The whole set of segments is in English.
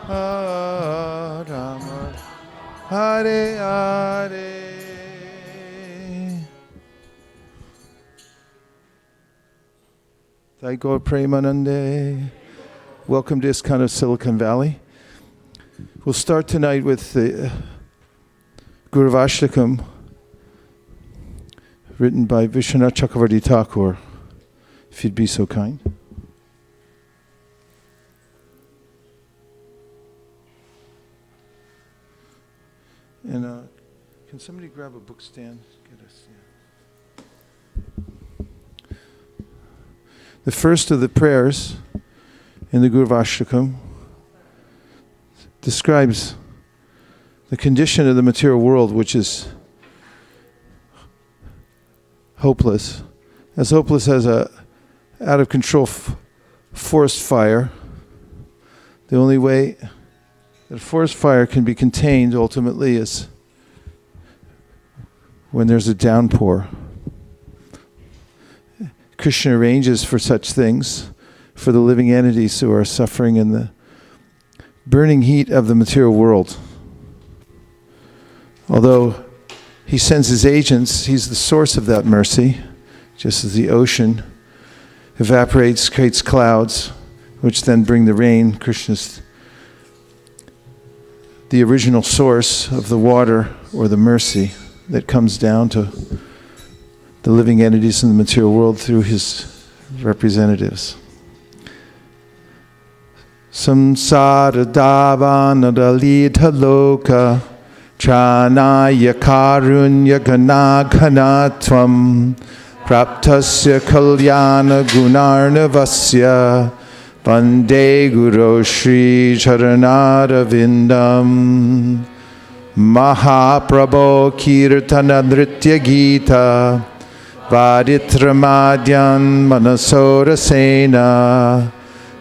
Rama Hare Hare. Thai Gaur Premanande. Welcome to ISKCON of Silicon Valley. We'll start tonight with the Guru Vaisesika, written by Vishwanath Chakravarti Thakur, if you'd be so kind. And can somebody grab a book stand? Get us, yeah. The first of the prayers in the Guru Vaisesika describes the condition of the material world, which is hopeless as a out of control forest fire. The only way that a forest fire can be contained ultimately is when there's a downpour. Krishna arranges for such things for the living entities who are suffering in the burning heat of the material world. Although he sends his agents, he's the source of that mercy, just as the ocean evaporates, creates clouds, which then bring the rain. Krishna's the original source of the water or the mercy that comes down to the living entities in the material world through his representatives. Samsara davanadalita loka chanaya karunya ganaghanatvam praptasya kalyana gunarnavasya Vande Guru Shri Charanarvindam Mahaprabho Kirtana Nritya Gita Varitramadyan Manasora Sena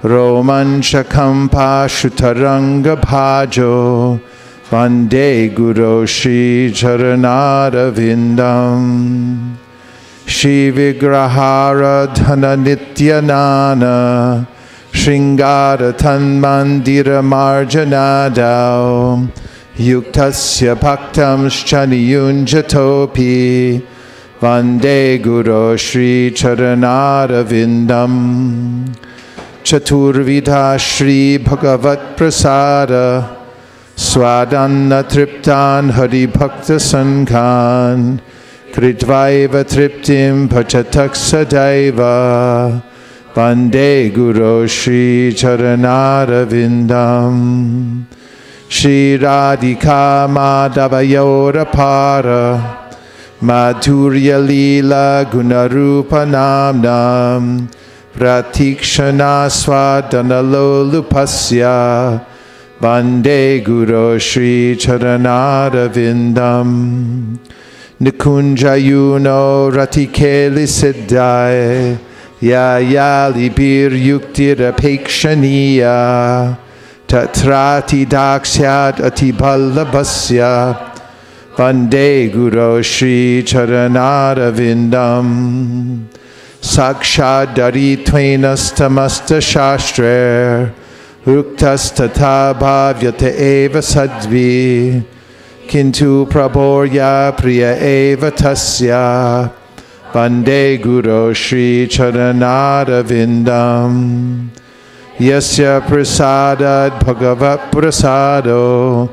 Romanchakam Pashutaranga Bhajo Vande Guru Shri Charanarvindam Shri Vigrahara Dhana Nityanana Shringara Tanmandira Marjanadao Yuktasya Bhaktam Shchaniyunjatopi Vande Guru Shri Charanarvindam Chaturvidha Shri Bhagavat Prasada Swadanna Triptan Hari Bhakta Sankhan Kritvaiva Triptim Pachatak Sadaiva Vande Guru Shri Charanarvindam Shri Radhika Madhavayora Para Madhurya Lila Gunarupa Namnam Pratikshana Swadana Lolupasya Vande Guru Shri Charanarvindam Nikunjayuno Ratikeli Siddhai Ya Libir Yuktira Pekshaniya Tatrati Daksyat Atiballabhasya Vande Guru Shri Charanarvindam Sakshad Daritvenastamasta Shastre Uktastata Bhavyata Eva Sadvi Kintu Praborya Priya Eva Tasya Vande Guru Shri Charanarvindam Yasya Prasadad Bhagavat Prasado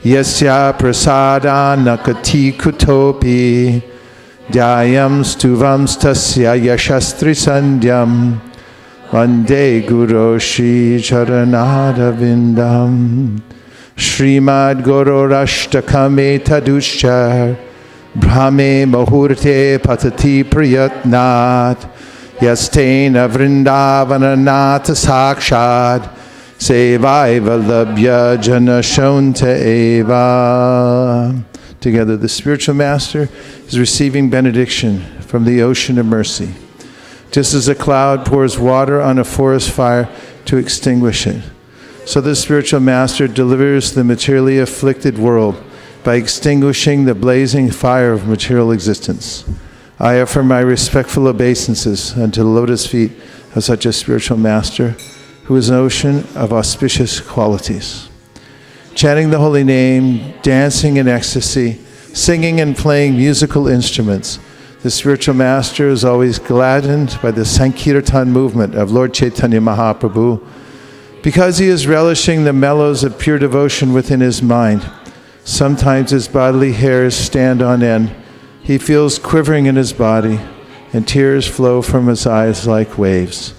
Yasya Prasada Nakati Kutopi Dhyayam Stuvam Stasya Yashastri Sandhyam Vande Guru Shri Charanarvindam Srimad Guru Rashtakame Tadushchar Brahme Mahurte Patati Priyatnat Yastena Vrindavana Nata Sakshad Sevaiva Labhya Jana Shonta Eva. Together, the spiritual master is receiving benediction from the ocean of mercy. Just as a cloud pours water on a forest fire to extinguish it, so the spiritual master delivers the materially afflicted world by extinguishing the blazing fire of material existence. I offer my respectful obeisances unto the lotus feet of such a spiritual master, who is an ocean of auspicious qualities. chanting the holy name, dancing in ecstasy, singing and playing musical instruments. The spiritual master is always gladdened by the Sankirtan movement of Lord Chaitanya Mahaprabhu. Because he is relishing the mellows of pure devotion within his mind, sometimes his bodily hairs stand on end. He feels quivering in his body, and tears flow from his eyes like waves.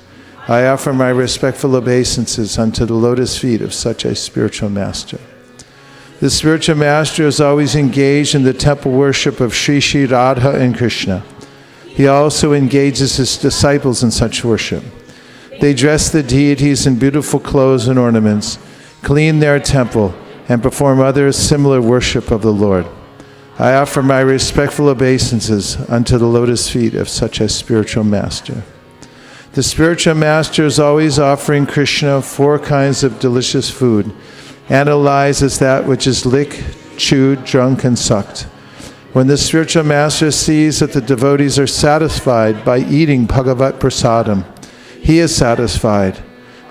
I offer my respectful obeisances unto the lotus feet of such a spiritual master. The spiritual master is always engaged in the temple worship of Sri Sri Radha and Krishna. He also engages his disciples in such worship. They dress the deities in beautiful clothes and ornaments, clean their temple, and perform other similar worship of the Lord. I offer my respectful obeisances unto the lotus feet of such a spiritual master. The spiritual master is always offering Krishna 4 kinds of delicious food, analyzed as that which is licked, chewed, drunk, and sucked. When the spiritual master sees that the devotees are satisfied by eating Bhagavat Prasadam, he is satisfied.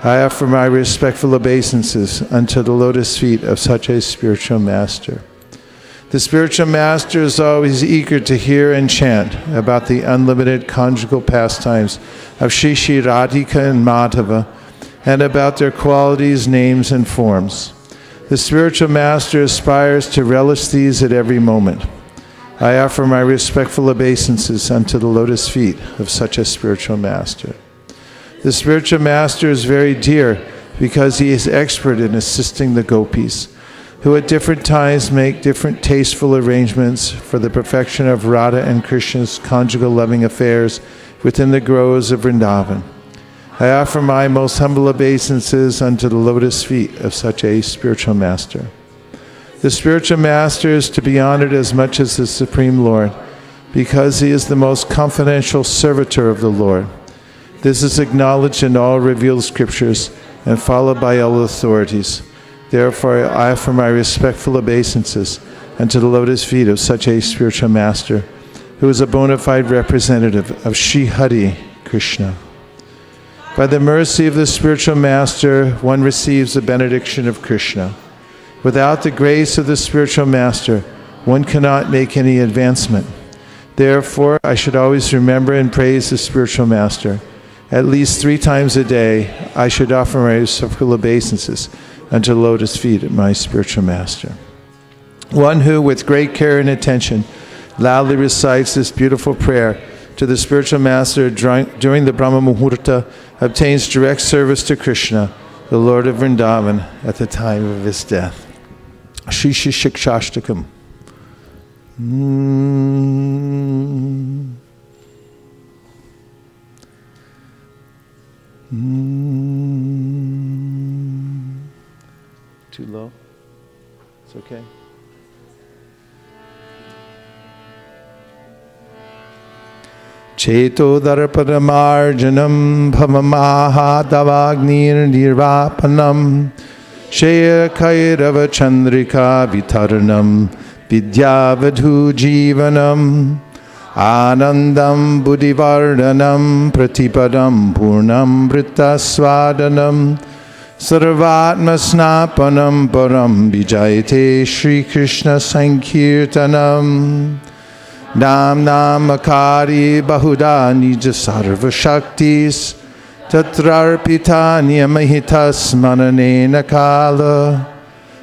I offer my respectful obeisances unto the lotus feet of such a spiritual master. The spiritual master is always eager to hear and chant about the unlimited conjugal pastimes of Sri Sri Radhika and Madhava, and about their qualities, names, and forms. The spiritual master aspires to relish these at every moment. I offer my respectful obeisances unto the lotus feet of such a spiritual master. The spiritual master is very dear because he is expert in assisting the gopis, who at different times make different tasteful arrangements for the perfection of Radha and Krishna's conjugal loving affairs within the groves of Vrindavan. I offer my most humble obeisances unto the lotus feet of such a spiritual master. The spiritual master is to be honored as much as the Supreme Lord, because he is the most confidential servitor of the Lord. This is acknowledged in all revealed scriptures and followed by all authorities. Therefore, I offer my respectful obeisances unto the lotus feet of such a spiritual master, who is a bona fide representative of Sri Hari Krishna. By the mercy of the spiritual master, one receives the benediction of Krishna. Without the grace of the spiritual master, one cannot make any advancement. Therefore, I should always remember and praise the spiritual master. At least 3 times a day, I should offer my respectful obeisances unto the lotus feet of my spiritual master. One who, with great care and attention, loudly recites this beautiful prayer to the spiritual master during the Brahma Muhurta obtains direct service to Krishna, the Lord of Vrindavan, at the time of his death. Shri Shri Shikshashtakam. Too low? It's okay. Cheto darpadamarjanam bhavamahadavagnir nirvapanam Shaya kairava chandrika vitarnam vidyavadhu jivanam Anandam buddhivardhanam pratipadam purnam vritasvadanam Sarvatma snapanam param vijayate Shri Krishna Sankirtanam Nam Namakari Bahuda Nija Sarva Shaktis Tatrarpita Niyamahitas Mananena Kala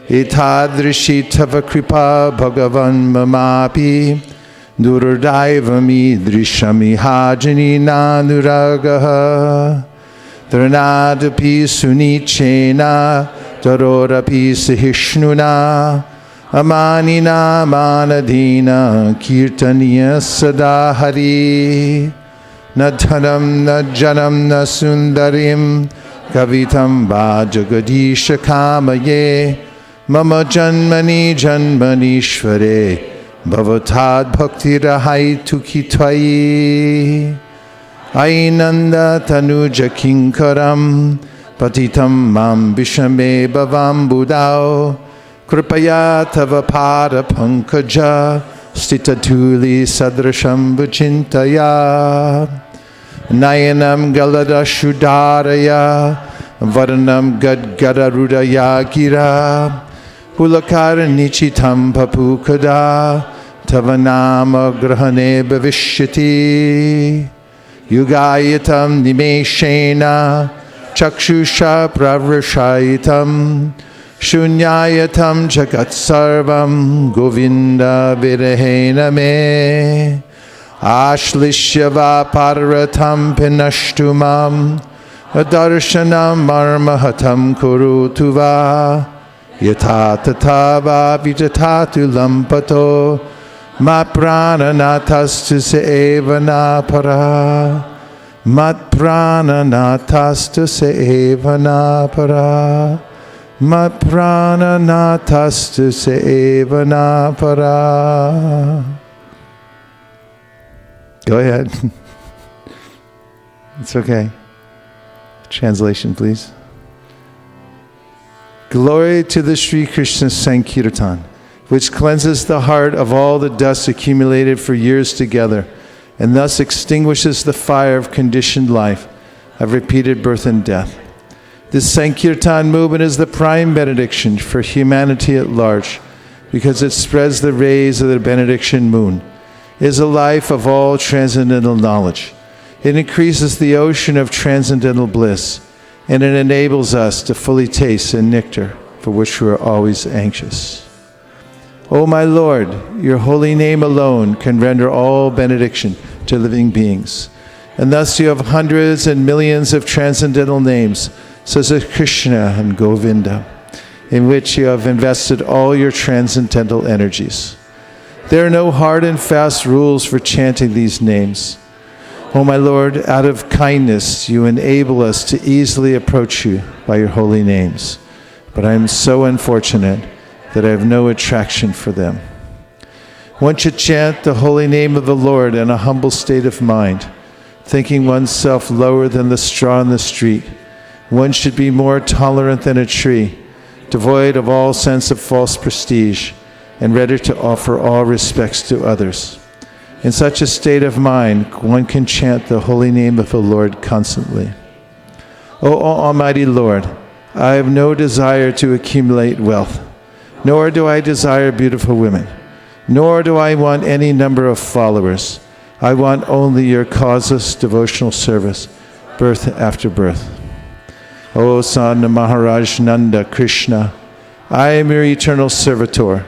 Itadrishi Tava Kripa Bhagavan Mamapi Durdaivami Drishami Hajani Nanuragaha Dranadapi Sunichena Darorapi Sahishnuna Amanina Manadina Kirtaniya Sadahari Nadhanam Najanam Nasundarim Kavitam Vajagadisha Kamaye Mama Janmani Janmanishvare Bhavatad Bhakti Rahai Tukitvayi Ainanda Tanuja Kinkaram Patitam Mam Vishame Bhavam Budao Kripaya Tava Pada Pankaja Stitatuli Sadrasham Vachintaya Nayanam Galada Shudaraya Varanam Gadgadarudaya Gira Ulakara nichitam papukada tavanama grahane bhavishyati yugayatam nimeshena chakshusha pravrashayitam shunyayatam jagat sarvam govinda virahena me ashlishyava paratam pinashtumam adarshanam marmahatam kurutuva yata tatava vitatatu lampato mat prananatastu seevana para mat prananatastu seevana para mat prananatastu seevana para. Go ahead. It's okay. Translation, please. Glory to the Sri Krishna Sankirtan, which cleanses the heart of all the dust accumulated for years together, and thus extinguishes the fire of conditioned life, of repeated birth and death. This Sankirtan movement is the prime benediction for humanity at large, because it spreads the rays of the benediction moon. It is a life of all transcendental knowledge. It increases the ocean of transcendental bliss, and it enables us to fully taste the nectar for which we are always anxious. O my Lord, your holy name alone can render all benediction to living beings. And thus you have hundreds and millions of transcendental names, such as Krishna and Govinda, in which you have invested all your transcendental energies. There are no hard and fast rules for chanting these names. O my Lord, out of kindness, you enable us to easily approach you by your holy names. But I am so unfortunate that I have no attraction for them. One should chant the holy name of the Lord in a humble state of mind, thinking oneself lower than the straw in the street. One should be more tolerant than a tree, devoid of all sense of false prestige, and ready to offer all respects to others. In such a state of mind, one can chant the holy name of the Lord constantly. O Almighty Lord, I have no desire to accumulate wealth, nor do I desire beautiful women, nor do I want any number of followers. I want only your causeless devotional service, birth after birth. O son of Maharaj Nanda Krishna, I am your eternal servitor.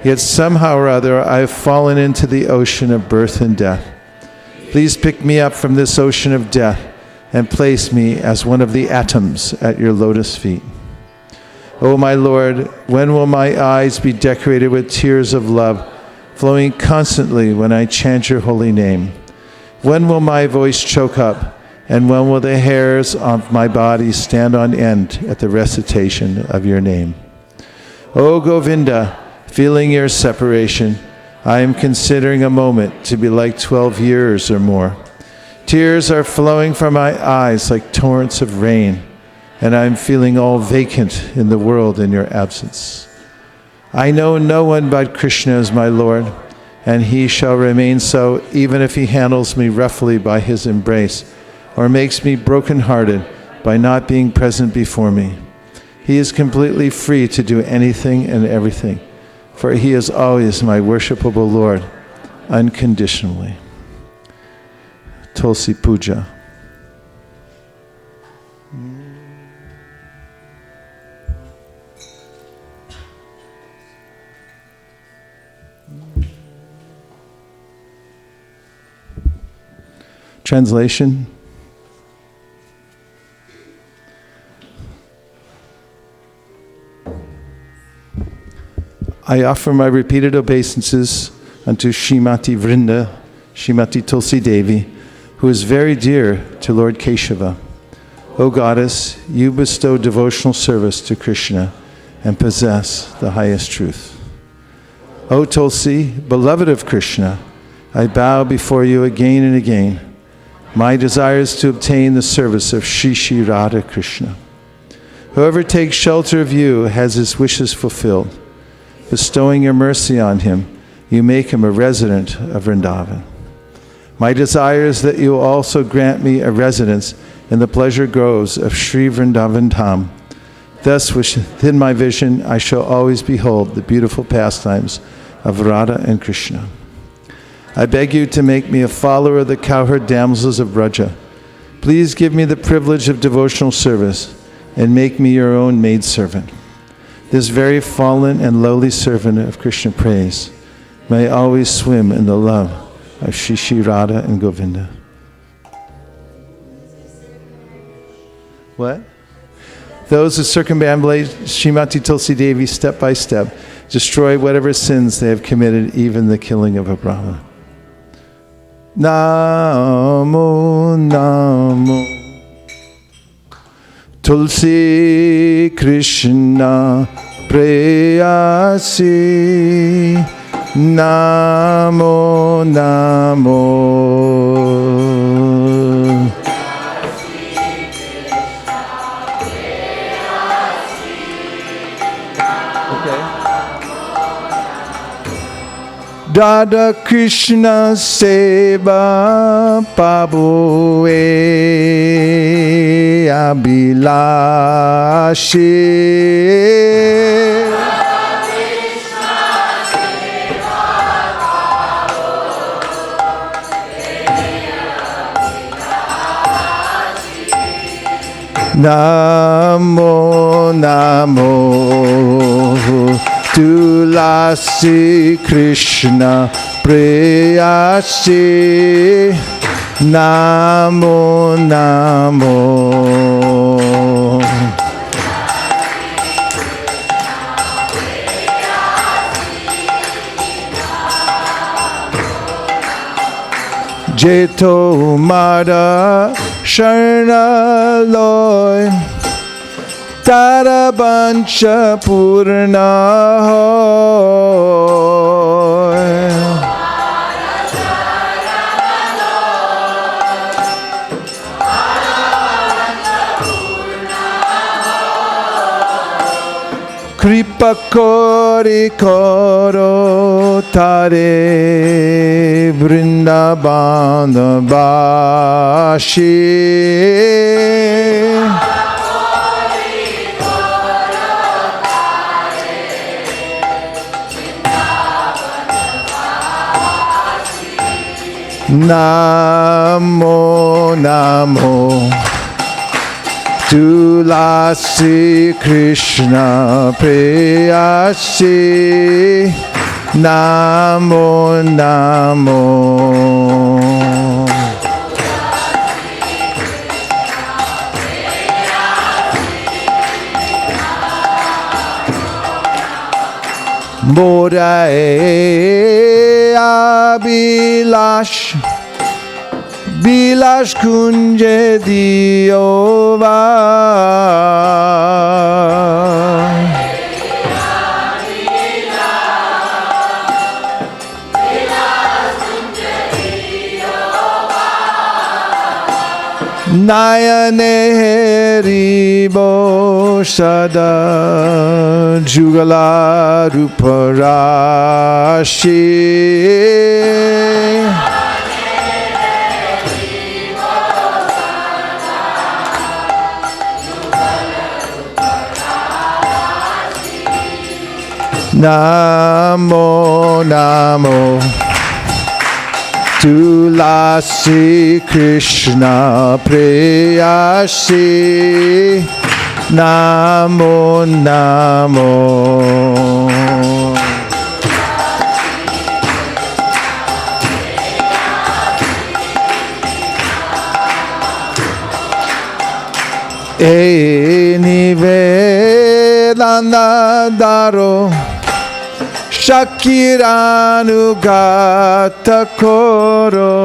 Yet somehow or other I have fallen into the ocean of birth and death. Please pick me up from this ocean of death and place me as one of the atoms at your lotus feet. O my Lord, when will my eyes be decorated with tears of love, flowing constantly when I chant your holy name? When will my voice choke up, and when will the hairs of my body stand on end at the recitation of your name? O Govinda, feeling your separation, I am considering a moment to be like 12 years or more. Tears are flowing from my eyes like torrents of rain, and I am feeling all vacant in the world in your absence. I know no one but Krishna as my Lord, and he shall remain so even if he handles me roughly by his embrace, or makes me broken-hearted by not being present before me. He is completely free to do anything and everything, for he is always my worshipable Lord, unconditionally. Tulsi Puja. Translation. I offer my repeated obeisances unto Srimati Vrinda, Srimati Tulsi Devi, who is very dear to Lord Keshava. O Goddess, you bestow devotional service to Krishna and possess the highest truth. O Tulsi, beloved of Krishna, I bow before you again and again. My desire is to obtain the service of Shri Shri Radha Krishna. Whoever takes shelter of you has his wishes fulfilled. Bestowing your mercy on him, you make him a resident of Vrindavan. My desire is that you also grant me a residence in the pleasure groves of Sri Vrindavan Dham, Thus, within my vision, I shall always behold the beautiful pastimes of Radha and Krishna. I beg you to make me a follower of the cowherd damsels of Braja. Please give me the privilege of devotional service and make me your own maidservant. This very fallen and lowly servant of Krishna praise may always swim in the love of Shri Radha and Govinda. What? Those who circumambulate Srimati Tulsi Devi step by step destroy whatever sins they have committed, even the killing of a Brahmana. Namo Namo Tulsi Krishna Preyasi Namo Namo Radha Krishna Seva Pabue Abhilashi Namo Namo Tulasi Krishna Preyasi Namo Namo Jeto Mada Sharna Loy Tara Bancha Purna Hoy Kripa Kori Koro Tare Vrindavana Bashi Namo Namo Tulasi Krishna Preyasi Namo Namo Morae Abhilash Bilash Kunje Diova Nayane Haribo Sada Jugala Ruparashi Namo Namo Tulasi Krishna Preyasi Namo Namo Nivedana Daro Shakiranu Koro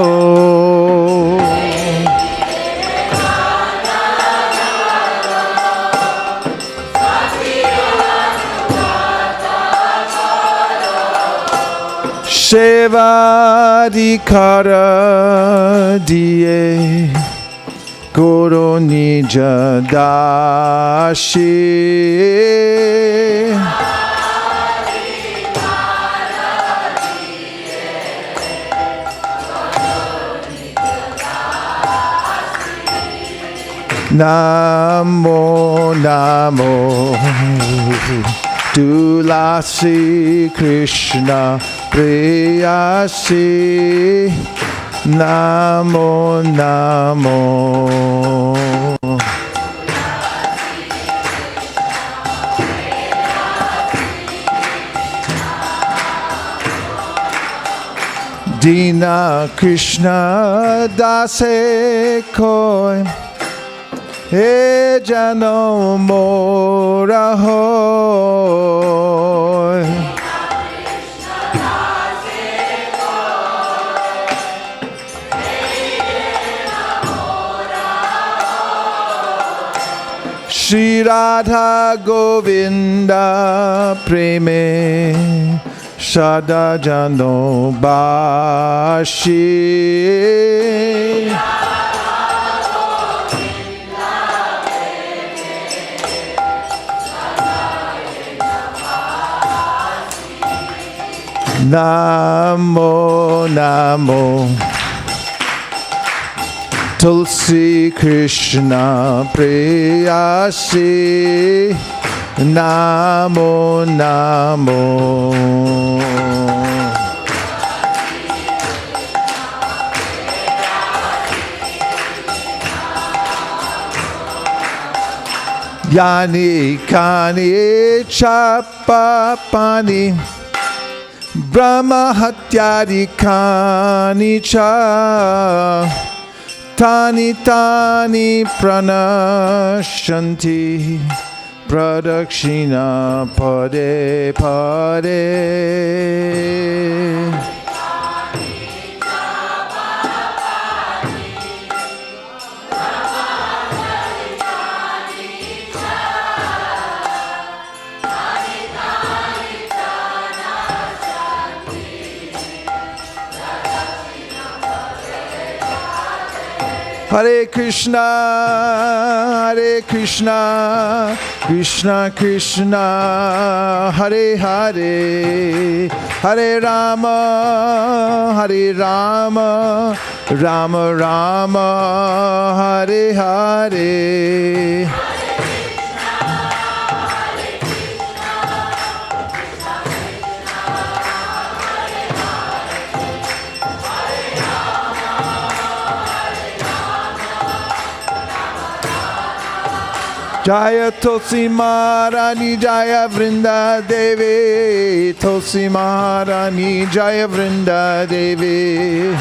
Shevadikara Die Guru Nija Dashi Namo Namo Tulasi Krishna Preyasi Namo Namo Dina Krishna Dasa Koi He Jano Mora Hoy Shri Radha Govinda Preme Shada Jano Bashi Namo Namo Tulsi Krishna Preyasi Namo Namo Yani Kani Chapapani Brahma Hatyadi Kani Cha Tani Tani Pranashanti Pradakshina Pade Pade Hare Krishna, Krishna Krishna, Hare Hare, Hare Rama, Rama Rama, Hare Hare. Jaya Tulsi Maharani Jaya Vrinda Devi Tulsi Maharani Jaya Vrinda Devi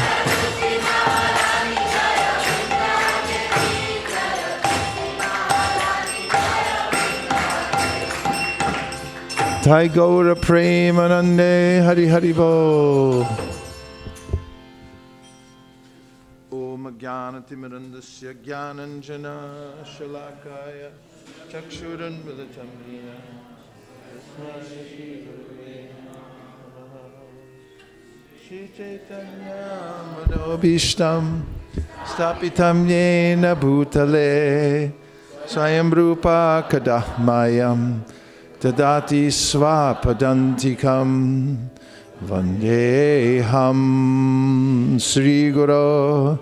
Jai Gaura Premanande Hari Hari Bo Om Jnanatimirandasya Jnananjana Shalakaya Chakshuran Militamina Shri Chaitanya Manobishtam Stapitam Yena Bhutale Swayam Rupa Kadahmayam Tadati Swapadantikam Vandeham Sri Guru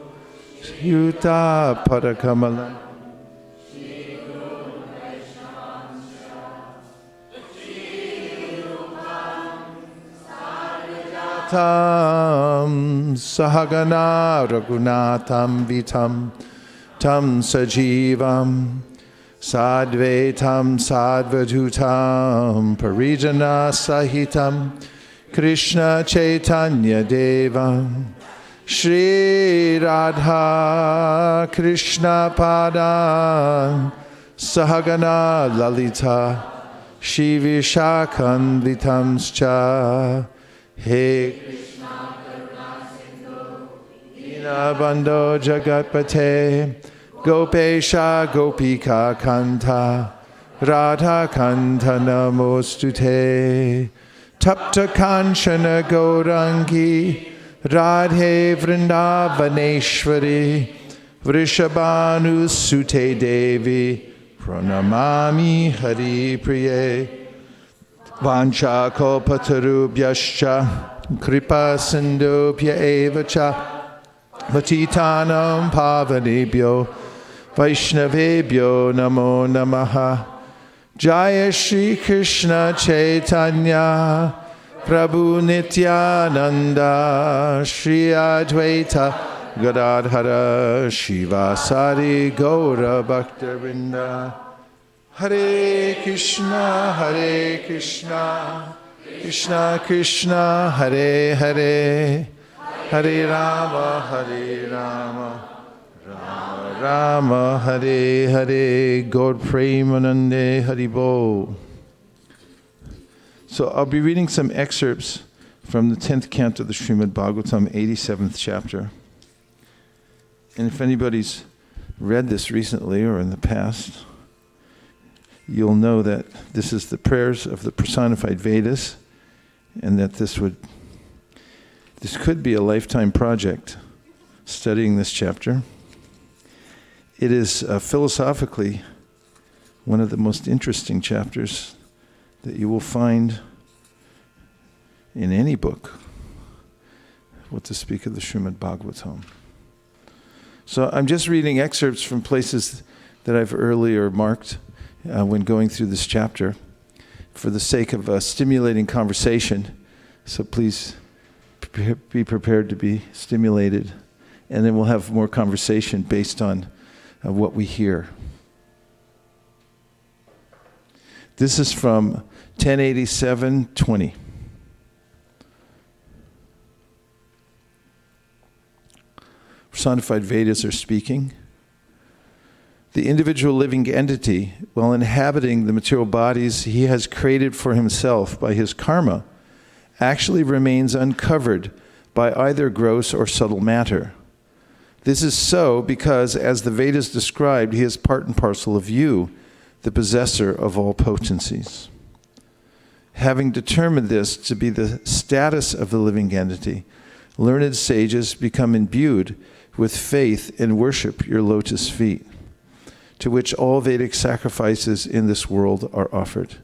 Yuta Padakamalam Tam Sahagana Raghunatham Vitam Tam Sajivam Sadvetam Sadvadutam Parijana Sahitam Krishna Chaitanya Devam Shri Radha Krishna Padam Sahagana Lalita Shri Vishakam Vitamscha He Krishna Karuna Sindhu Dinabandho Jagatpate Gopesha Gopika Kanta Radha Kanta Namostute Tapta Kanchana Gaurangi Radhe Vrindavaneshwari Vrishabhanu Sute Devi Pranamami Hari Priye Vancha Kalpatarubhyascha Kripa Sindhubhya Evacha Vatitanam Pavanebhyo Vaishnavebhyo namo namaha. Jaya Shri Krishna Chaitanya Prabhu Nityananda Shri Advaita Gadadhara Shivasari Gaura Bhaktavinda. Hare Krishna Krishna Krishna Hare Hare Hare Rama Rama Rama Hare Hare Gaur Premanande Haribol. So I'll be reading some excerpts from the 10th canto of the Srimad Bhagavatam, 87th chapter. And if anybody's read this recently or in the past, you'll know that this is the prayers of the personified Vedas, and that this could be a lifetime project, studying this chapter. It is philosophically one of the most interesting chapters that you will find in any book, what to speak of the Srimad Bhagavatam. So I'm just reading excerpts from places that I've earlier marked when going through this chapter for the sake of stimulating conversation. So please be prepared to be stimulated, and then we'll have more conversation based on what we hear. This is from 1087:20. Personified Vedas are speaking. The individual living entity, while inhabiting the material bodies he has created for himself by his karma, actually remains uncovered by either gross or subtle matter. This is so because, as the Vedas described, he is part and parcel of you, the possessor of all potencies. Having determined this to be the status of the living entity, learned sages become imbued with faith and worship your lotus feet, to which all Vedic sacrifices in this world are offered,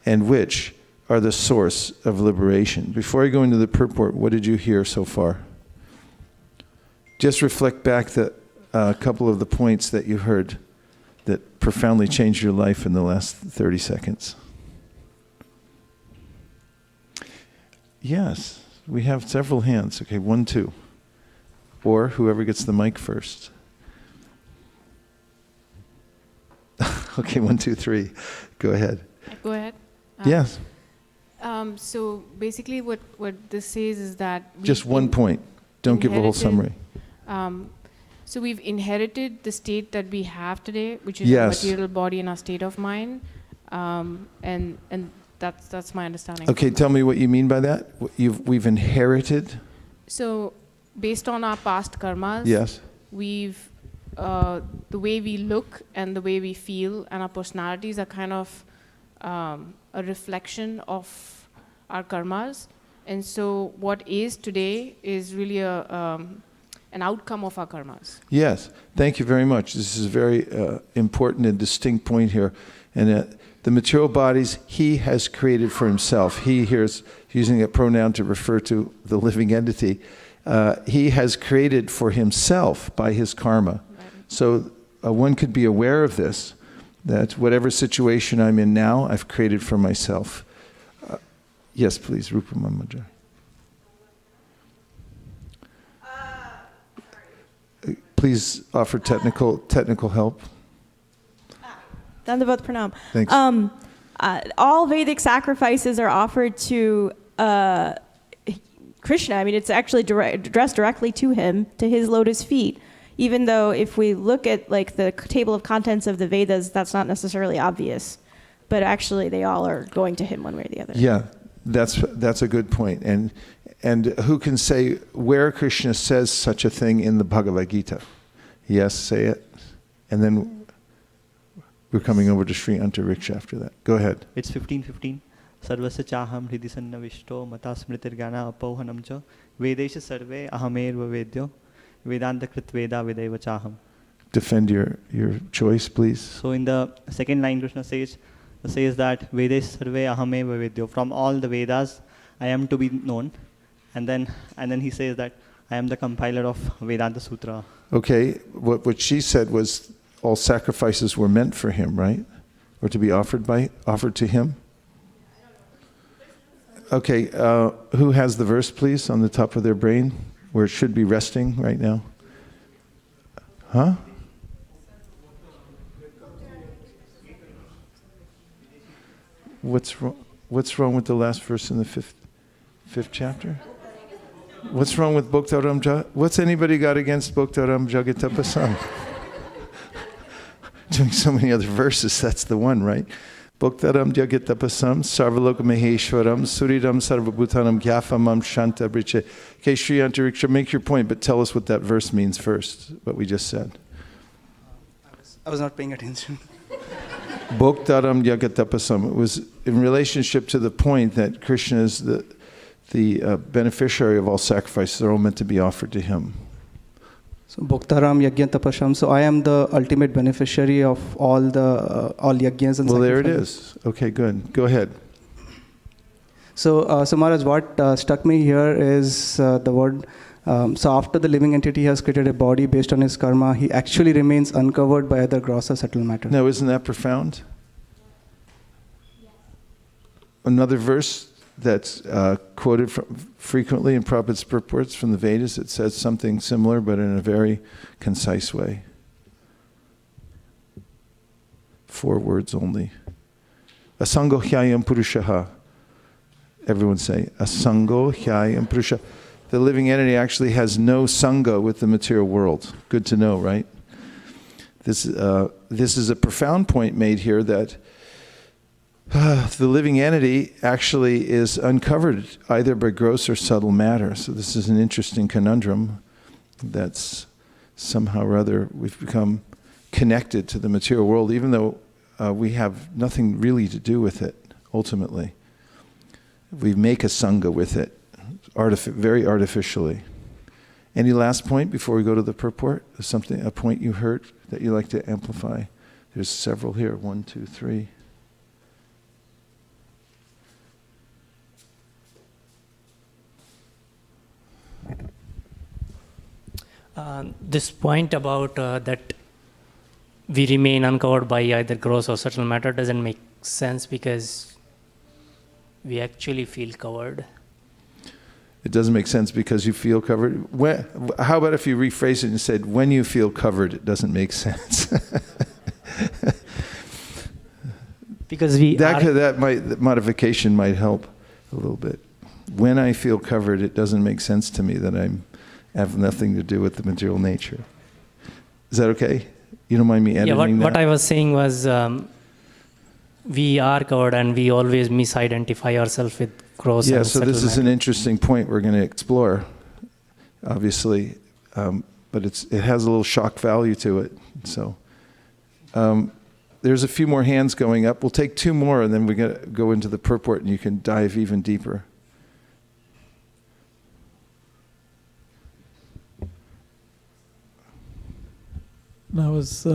and which are the source of liberation. Before I go into the purport, what did you hear so far? Just reflect back a couple of the points that you heard that profoundly changed your life in the last 30 seconds. Yes, we have several hands. Okay, 1, 2. Or whoever gets the mic first. Okay, 1, 2, 3. Go ahead. Go ahead. Yes. So basically what this says is that... Just one point. Don't give a whole summary. So we've inherited the state that we have today, which is Yes. a material body and our state of mind. And that's my understanding. Okay, tell me what you mean by that. We've inherited? So based on our past karmas, Yes. we've the way we look and the way we feel and our personalities are kind of a reflection of our karmas. And so what is today is really an outcome of our karmas. Yes, thank you very much. This is a very important and distinct point here. And the material bodies he has created for himself. He here is using a pronoun to refer to the living entity. He has created for himself by his karma. Right. So one could be aware of this, that whatever situation I'm in now, I've created for myself. Yes, please, Rupa Mamaja. Please offer technical help. Dandavat Pranam. Thanks. All Vedic sacrifices are offered to Krishna. I mean, it's actually addressed directly to him, to his lotus feet. Even though if we look at like the table of contents of the Vedas, that's not necessarily obvious. But actually, they all are going to him one way or the other. Yeah, that's a good point. And who can say where Krishna says such a thing in the Bhagavad Gita? Yes, say it. And then we're coming over to Sri Antariksha after that. Go ahead. It's 15:15. Sarvasya chaham hridi sannavishto mata smritirgana apohanam cha vedesha sarve ahamerva vedyo vedanta krit veda vedaiva chaham. Defend your choice, please. So in the second line, Krishna says that vedesha sarve ahameva vedyo. From all the Vedas, I am to be known. And then he says that I am the compiler of Vedanta Sutra. Okay, what she said was all sacrifices were meant for him, right? Or to be offered to him? Okay, who has the verse, please, on the top of their brain, where it should be resting right now? Huh? What's wrong with the last verse in the fifth chapter? What's wrong with Bhoktaram What's anybody got against Bhoktaram Jagatapasam? Doing so many other verses, that's the one, right? Bhoktaram Jagatapasam, Sarvaloka Maheshwaram, Suridam Sarvabhutanam Gyafamam Shanta Briche. Okay, Sri Antariksha, make your point, but tell us what that verse means first, what we just said. I was not paying attention. Bhoktaram Jagatapasam. It was in relationship to the point that Krishna is the beneficiary of all sacrifices. They're all meant to be offered to him. So Bhoktaram Yajna Tapasham. So I am the ultimate beneficiary of all yajnas and sacrifices. Well, there it is. Okay, good. Go ahead. So Maharaj, what struck me here is the word. So after the living entity has created a body based on his karma, he actually remains uncovered by other gross or subtle matter. Now, isn't that profound? Another verse that's quoted frequently in Prabhupada's purports from the Vedas, it says something similar, but in a very concise way. 4 words only. Asango hyayam purushaha. Everyone say, Asango hyayam purushaha. The living entity actually has no sangha with the material world. Good to know, right? This is a profound point made here that the living entity actually is uncovered either by gross or subtle matter. So this is an interesting conundrum that's somehow or other we've become connected to the material world, even though we have nothing really to do with it, ultimately. We make a sangha with it, very artificially. Any last point before we go to the purport? A point you heard that you like to amplify? There's several here. 1, 2, 3. This point about that we remain uncovered by either gross or subtle matter doesn't make sense because we actually feel covered. It doesn't make sense because you feel covered. How about if you rephrase it and said, when you feel covered, it doesn't make sense? Because that modification might help a little bit. When I feel covered, it doesn't make sense to me that I have nothing to do with the material nature. Is that okay? You don't mind me editing that? What I was saying was we are covered and we always misidentify ourselves with gross and so this is an interesting point we're going to explore, obviously, but it has a little shock value to it. So there's a few more hands going up. We'll take 2 more and then we're going to go into the purport and you can dive even deeper. I was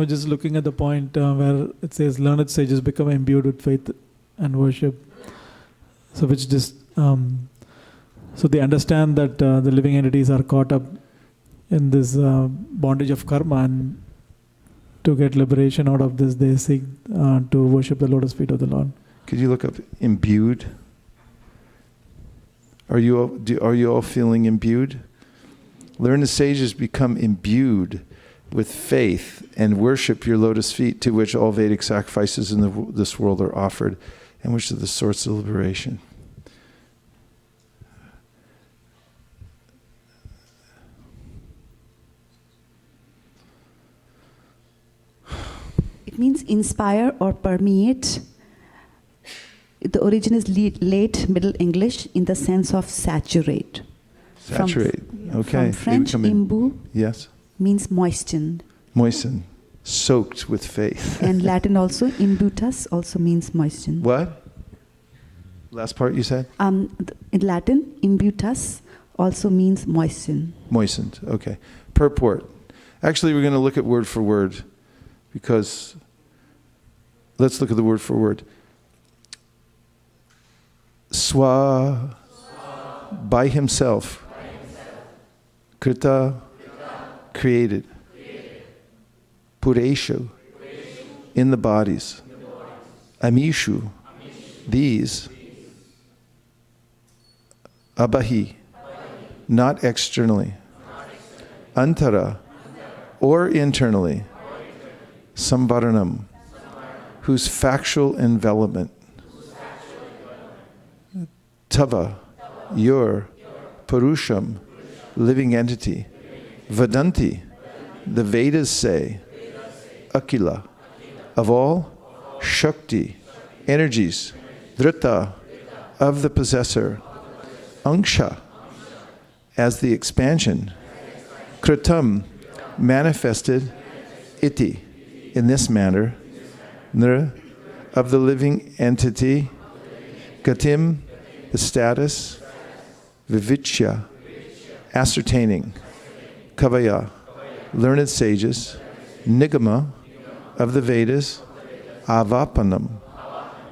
just looking at the point where it says learned sages become imbued with faith and worship. So which just so they understand that the living entities are caught up in this bondage of karma, and to get liberation out of this, they seek to worship the lotus feet of the Lord. Could you look up imbued? Are you all feeling imbued? Learned sages become imbued with faith and worship your lotus feet, to which all Vedic sacrifices in this world are offered, and which are the source of liberation. It means inspire or permeate. The origin is late Middle English in the sense of saturate. Saturate. Okay. From French, imbu. Yes. Means moisten. Moisten. Soaked with faith. And Latin also, imbutus also means moisten. What? Last part you said? In Latin, imbutus also means moisten. Moistened. Okay. Purport. Actually, we're going to look at word for word, because let's look at the word for word. Swa, by himself. Krita, created. Pureshu, in the bodies. Amishu, these. Abahi, not externally. Antara, or internally. Samvaranam, whose factual envelopment. Tava, your. Purusham, living entity. Vadanti, the Vedas say. Akila, of all. Shakti, energies. Dhrita, of the possessor. Anksha, as the expansion. Kritam, manifested. Iti, in this manner. Nra, of the living entity. Gatim, the status. Vivichya, ascertaining. Kavaya, learned sages. Nigama, of the Vedas. Avapanam,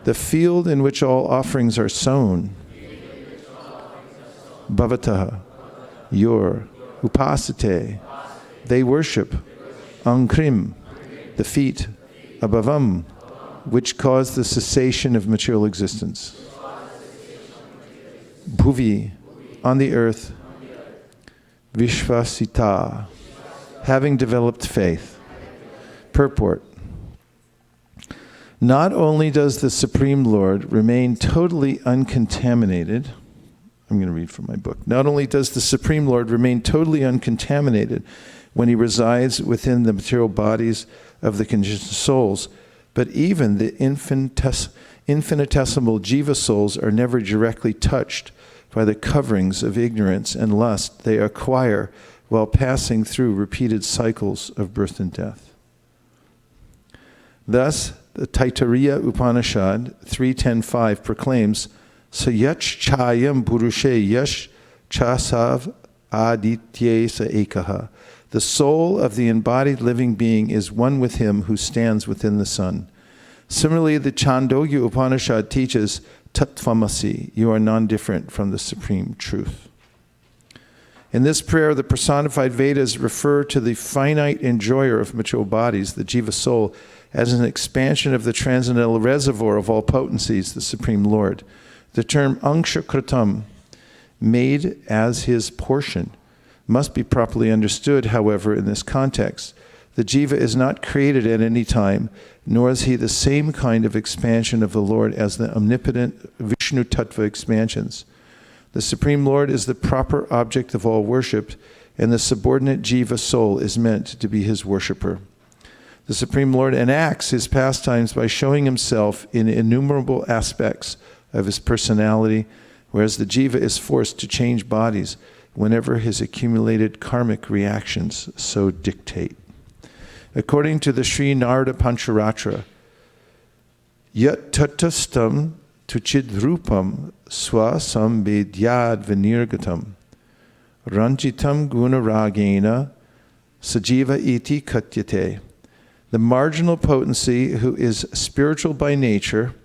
the field in which all offerings are sown. Bhavataha, your. Upasate, they worship. Ankrim, the feet. Abhavam, which cause the cessation of material existence. Bhuvi, on the earth. Vishvasita, having developed faith. Purport. Not only does the Supreme Lord remain totally uncontaminated, I'm going to read from my book. Not only does the Supreme Lord remain totally uncontaminated when he resides within the material bodies of the conditioned souls, but even the infinitesimal jiva souls are never directly touched by the coverings of ignorance and lust they acquire while passing through repeated cycles of birth and death. Thus, the Taittiriya Upanishad 3.10.5 proclaims, Sayach chayam purushe yash chasav aditye sa ekaha. The soul of the embodied living being is one with him who stands within the sun. Similarly, the Chandogya Upanishad teaches, Tattvamasi, you are non-different from the supreme truth. In this prayer, the personified Vedas refer to the finite enjoyer of material bodies, the jiva soul, as an expansion of the transcendental reservoir of all potencies, the Supreme Lord. The term Anksha Kritam, made as his portion, must be properly understood, however, in this context. The jiva is not created at any time, nor is he the same kind of expansion of the Lord as the omnipotent Vishnu Tattva expansions. The Supreme Lord is the proper object of all worship, and the subordinate jiva soul is meant to be his worshipper. The Supreme Lord enacts his pastimes by showing himself in innumerable aspects of his personality, whereas the jiva is forced to change bodies whenever his accumulated karmic reactions so dictate. According to the Sri Narada Pancharatra, Yat tatastam tuchidrupam swasamvedyad vinirgatam ranjitam gunaragena sajiva iti katyate. The marginal potency who is spiritual by nature,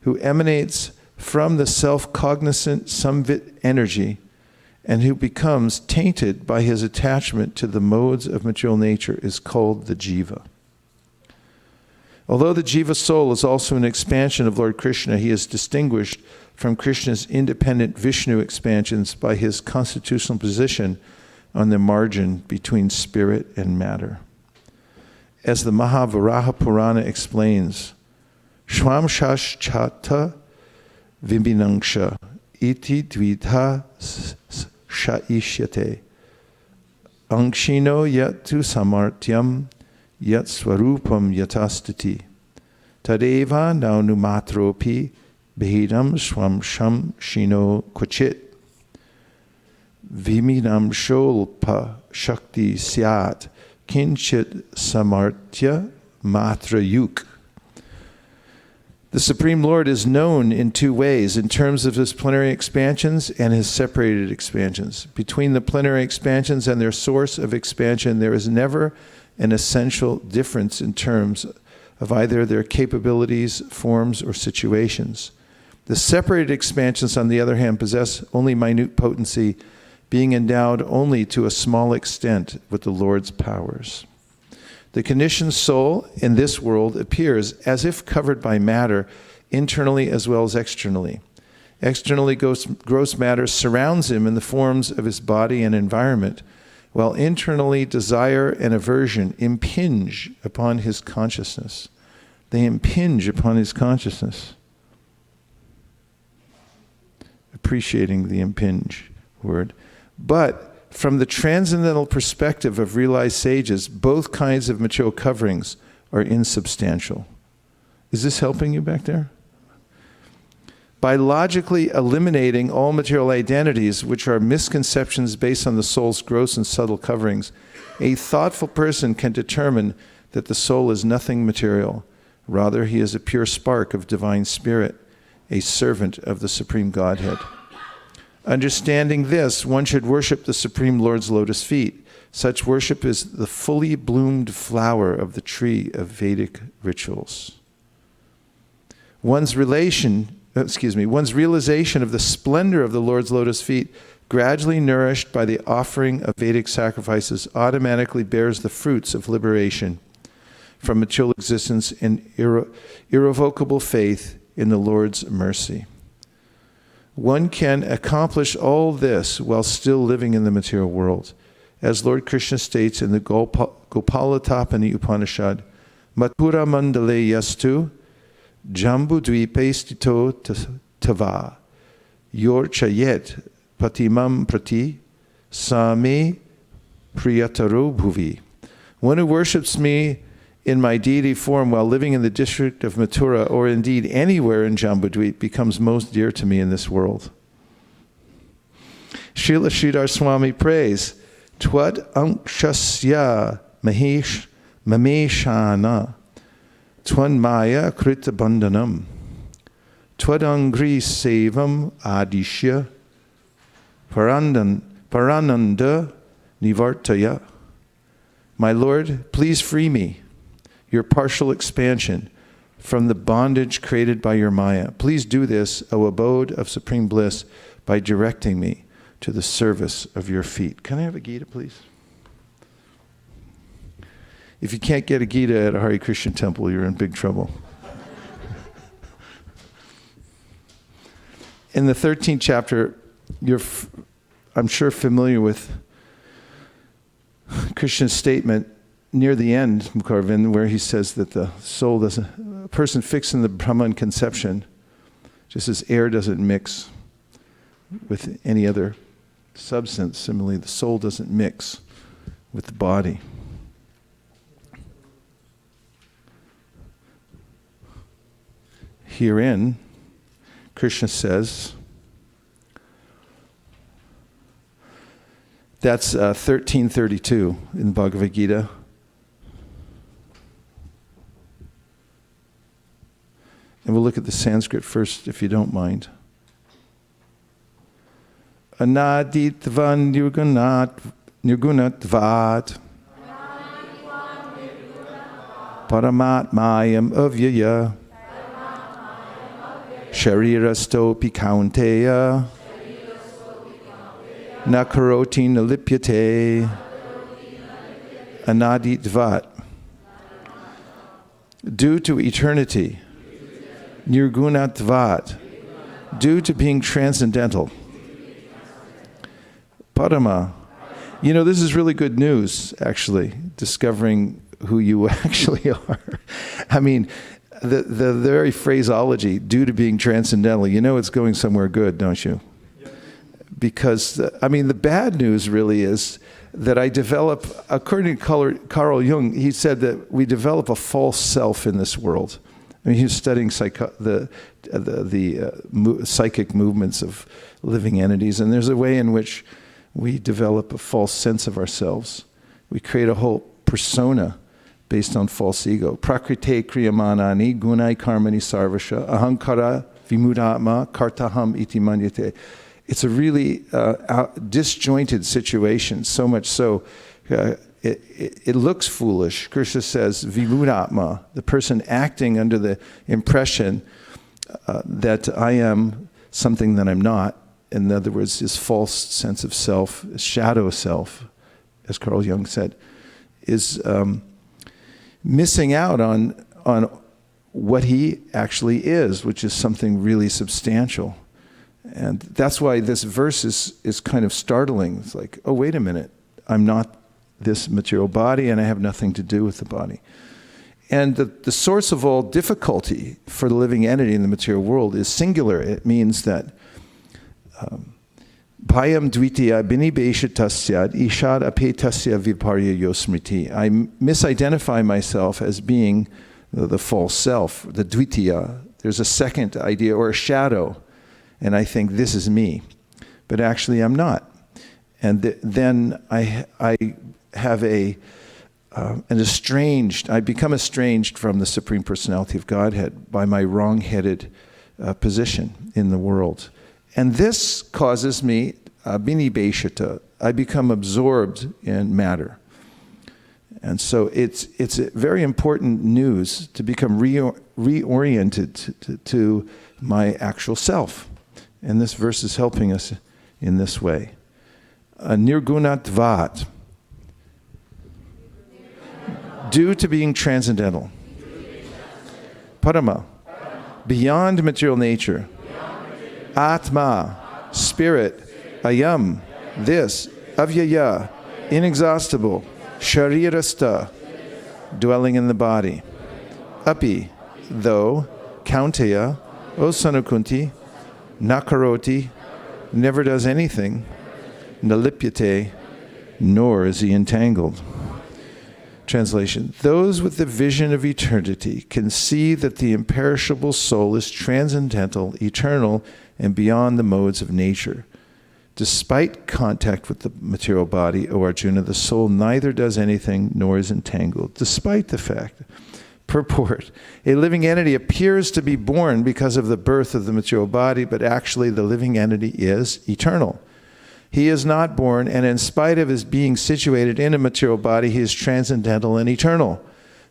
who emanates from the self-cognizant samvit energy, and who becomes tainted by his attachment to the modes of material nature, is called the jiva. Although the jiva soul is also an expansion of Lord Krishna, he is distinguished from Krishna's independent Vishnu expansions by his constitutional position on the margin between spirit and matter. As the Mahavaraha Purana explains, Shwamshash chata vibinangsha iti dvidha shaishyate angshino yatu samartyam yat swarupam yatastati tadeva naunumatropi behidam swamsham shino kvachit viminam sholpa shakti syat kinchit samartya matra yuk. The Supreme Lord is known in two ways, in terms of his plenary expansions and his separated expansions. Between the plenary expansions and their source of expansion, there is never an essential difference in terms of either their capabilities, forms, or situations. The separated expansions, on the other hand, possess only minute potency, being endowed only to a small extent with the Lord's powers. The conditioned soul in this world appears as if covered by matter, internally as well as externally. Externally, gross matter surrounds him in the forms of his body and environment, while internally desire and aversion impinge upon his consciousness. They impinge upon his consciousness. Appreciating the impinge word. But from the transcendental perspective of realized sages, both kinds of material coverings are insubstantial. Is this helping you back there? By logically eliminating all material identities, which are misconceptions based on the soul's gross and subtle coverings, a thoughtful person can determine that the soul is nothing material. Rather, he is a pure spark of divine spirit, a servant of the Supreme Godhead. Understanding this, one should worship the Supreme Lord's lotus feet. Such worship is the fully bloomed flower of the tree of Vedic rituals. One's realization of the splendor of the Lord's lotus feet, gradually nourished by the offering of Vedic sacrifices, automatically bears the fruits of liberation from material existence and irrevocable faith in the Lord's mercy. One can accomplish all this while still living in the material world. As Lord Krishna states in the Gopalatapani Upanishad, Mathura Mandale Yastu Jambu Dvipe Stito Tava Yor Chayet Patimam Prati Same Priyataro Bhuvi. One who worships me in my deity form while living in the district of Mathura, or indeed anywhere in Jambudvip, becomes most dear to me in this world. Srila Sridhar Swami prays, Twad Ankshasya Mahesh Mameshana Twan Maya Krita Bandhanam Twad Angri Sevam Adishya Parananda Nivartaya. My Lord, please free me, your partial expansion, from the bondage created by your Maya. Please do this, O abode of supreme bliss, by directing me to the service of your feet. Can I have a Gita, please? If you can't get a Gita at a Hare Krishna temple, you're in big trouble. In the 13th chapter, you're, I'm sure, familiar with Krishna's statement near the end, Mukarvin, where he says that the soul doesn't, a person fixed in the Brahman conception, just as air doesn't mix with any other substance, similarly the soul doesn't mix with the body. Herein, Krishna says, that's 1332 in the Bhagavad Gita. And we'll look at the Sanskrit first, if you don't mind. Anaditvan nirgunatvat paramatmayam avyaya sharirastopi kaunteya nakaroti nalipyate anaditvat. Due to eternity, nirgunatvat, due to being transcendental. Parama. You know, this is really good news, actually, discovering who you actually are. I mean, the very phraseology, due to being transcendental, you know it's going somewhere good, don't you? Because, the bad news really is that I develop, according to Carl Jung, he said that we develop a false self in this world. I mean, he was studying the psychic movements of living entities, and there's a way in which we develop a false sense of ourselves. We create a whole persona based on false ego. Prakrite kriyamanani gunai karmani sarvasha ahankara vimudatma kartaham iti manyate. It's a really disjointed situation, so much so it looks foolish. Krishna says, vimudatma, the person acting under the impression that I am something that I'm not. In other words, his false sense of self, his shadow self, as Carl Jung said, is missing out on what he actually is, which is something really substantial. And that's why this verse is kind of startling. It's like, oh, wait a minute, I'm not this material body and I have nothing to do with the body. And the source of all difficulty for the living entity in the material world is singular. It means that bhayam dvitiya binibeshatasyad ishad apetasya viparya yosmriti. I misidentify myself as being the false self, the dvitiya. There's a second idea or a shadow, and I think this is me. But actually I'm not. And then I have I become estranged from the Supreme Personality of Godhead by my wrong-headed position in the world. And this causes me, binibeshata, I become absorbed in matter. And so it's a very important news to become reoriented to my actual self. And this verse is helping us in this way. Nirgunatvat, due to being transcendental. Parama, beyond material nature. Atma, spirit. Ayam, this. Avyaya, inexhaustible. Sharirasta, dwelling in the body. Api, though. Kaunteya, O Sanukunti, nakaroti, never does anything. Nalipyate, nor is he entangled. Translation, those with the vision of eternity can see that the imperishable soul is transcendental, eternal, and beyond the modes of nature. Despite contact with the material body, O Arjuna, the soul neither does anything nor is entangled, despite the fact. Purport, a living entity appears to be born because of the birth of the material body, but actually the living entity is eternal. He is not born, and in spite of his being situated in a material body, he is transcendental and eternal.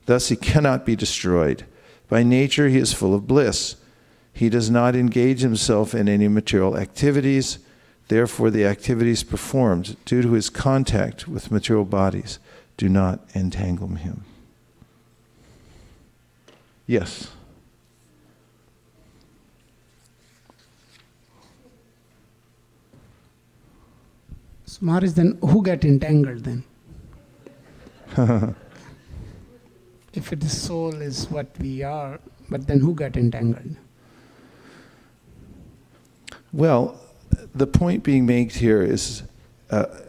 Thus he cannot be destroyed. By nature he is full of bliss. He does not engage himself in any material activities. Therefore the activities performed due to his contact with material bodies do not entangle him. Yes? Maharaj, then who get entangled then? If the soul is what we are, but then who get entangled? Well, the point being made here is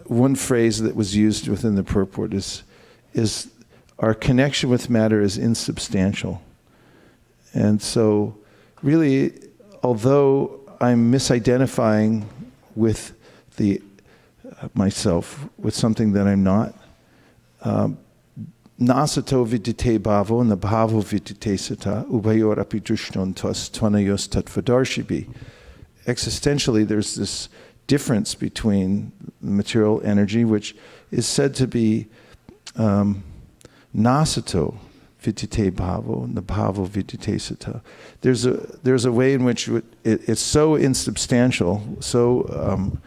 one phrase that was used within the purport is our connection with matter is insubstantial. And so really, although I'm misidentifying with myself with something that I'm not, nasato vidite bhavo and the bhavo vidite sata ubayor api drishtontos tvanayos tattvadarshibhi. Existentially, there's this difference between the material energy, which is said to be nasato vidite bhavo and the bhavo vidite sata. There's a way in which it's so insubstantial, so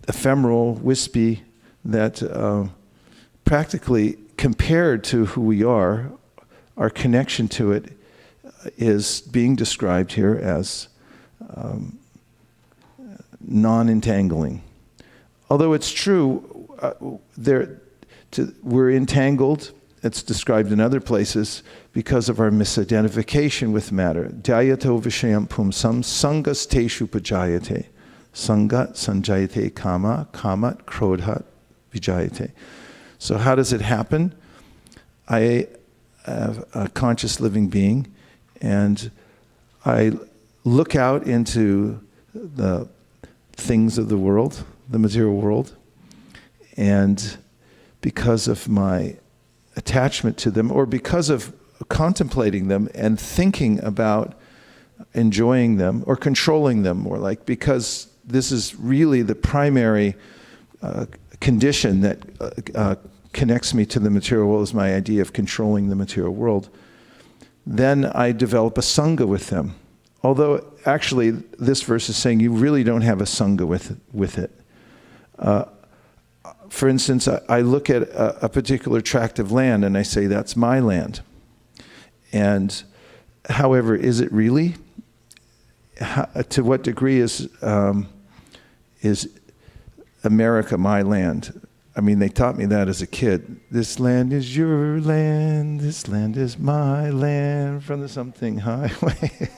ephemeral, wispy, that practically compared to who we are, our connection to it is being described here as non-entangling. Although it's true, we're entangled, it's described in other places, because of our misidentification with matter. Dhyato vishayam pumsam sangas teshu pajayate. Sangat sanjayate kama, kamat krodhat vijayate. So how does it happen? I am a conscious living being, and I look out into the things of the world, the material world, and because of my attachment to them, or because of contemplating them and thinking about enjoying them or controlling them more, like, because this is really the primary condition that connects me to the material world, is my idea of controlling the material world. Then I develop a sangha with them. Although actually this verse is saying you really don't have a sangha with it. for instance, I look at a particular tract of land and I say, that's my land. And however, is it really? To what degree is America my land? I mean, they taught me that as a kid. This land is your land, this land is my land, from the something highway.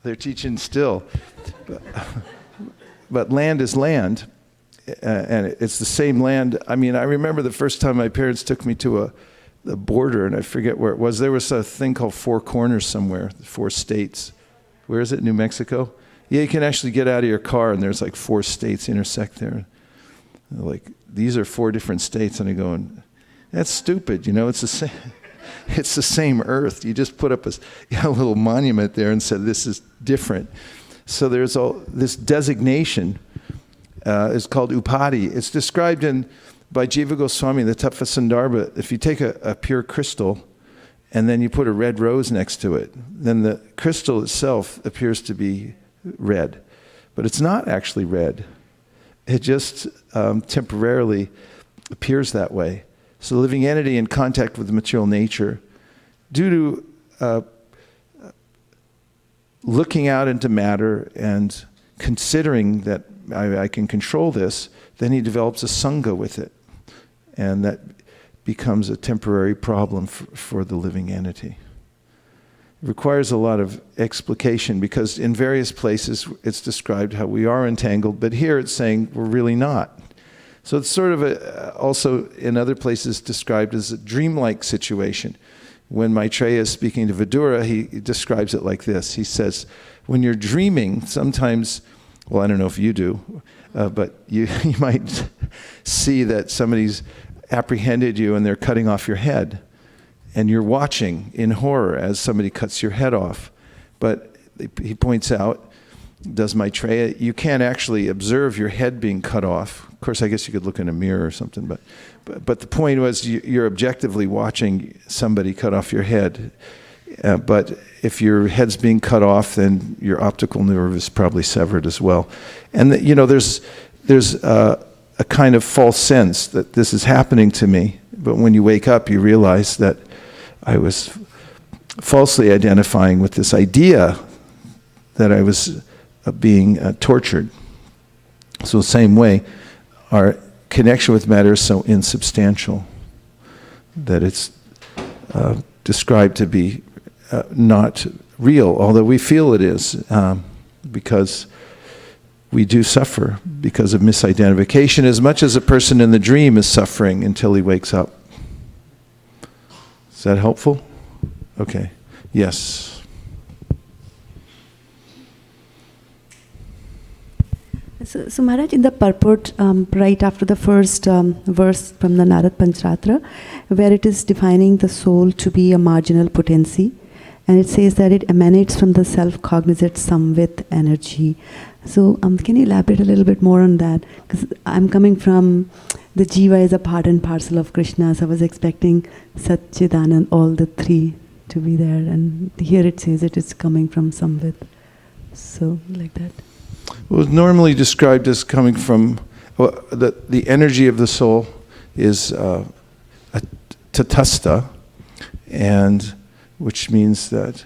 They're teaching still. But land is land, and it's the same land. I mean, I remember the first time my parents took me to the border, and I forget where it was. There was a thing called Four Corners somewhere, 4 states. Where is it, New Mexico? Yeah, you can actually get out of your car, and there's like 4 states intersect there. Like, these are 4 different states, and I go, that's stupid, it's the same. It's the same earth. You just put up a little monument there and said, this is different. So there's this designation is called upadi. It's described by Jiva Goswami, the Tattva Sandarbha. If you take a pure crystal and then you put a red rose next to it, then the crystal itself appears to be red. But it's not actually red. It just temporarily appears that way. So the living entity in contact with the material nature, due to looking out into matter and considering that I can control this, then he develops a sangha with it. And that becomes a temporary problem for the living entity. It requires a lot of explication because in various places it's described how we are entangled, but here it's saying we're really not. So it's sort of also in other places described as a dreamlike situation. When Maitreya is speaking to Vidura, he describes it like this. He says, when you're dreaming, sometimes, well, I don't know if you do, but you might see that somebody's apprehended you and they're cutting off your head. And you're watching in horror as somebody cuts your head off. But he points out, does Maitreya, you can't actually observe your head being cut off. Of course, I guess you could look in a mirror or something, but the point was you're objectively watching somebody cut off your head. But if your head's being cut off, then your optical nerve is probably severed as well. And there's a kind of false sense that this is happening to me. But when you wake up, you realize that I was falsely identifying with this idea that I was being tortured. So the same way, our connection with matter is so insubstantial that it's described to be not real, although we feel it is, because we do suffer because of misidentification as much as a person in the dream is suffering until he wakes up. Is that helpful? Okay. Yes. So Maharaj, in the purport, right after the first verse from the Narad Pancharatra, where it is defining the soul to be a marginal potency, and it says that it emanates from the self-cognizant samvit energy. So can you elaborate a little bit more on that? Because I'm coming from the jiva is a part and parcel of Krishna, so I was expecting Satchidanand, all the 3 to be there, and here it says it is coming from samvit. So like that. Well, it's normally described as coming from, the energy of the soul is a tatastha, and which means that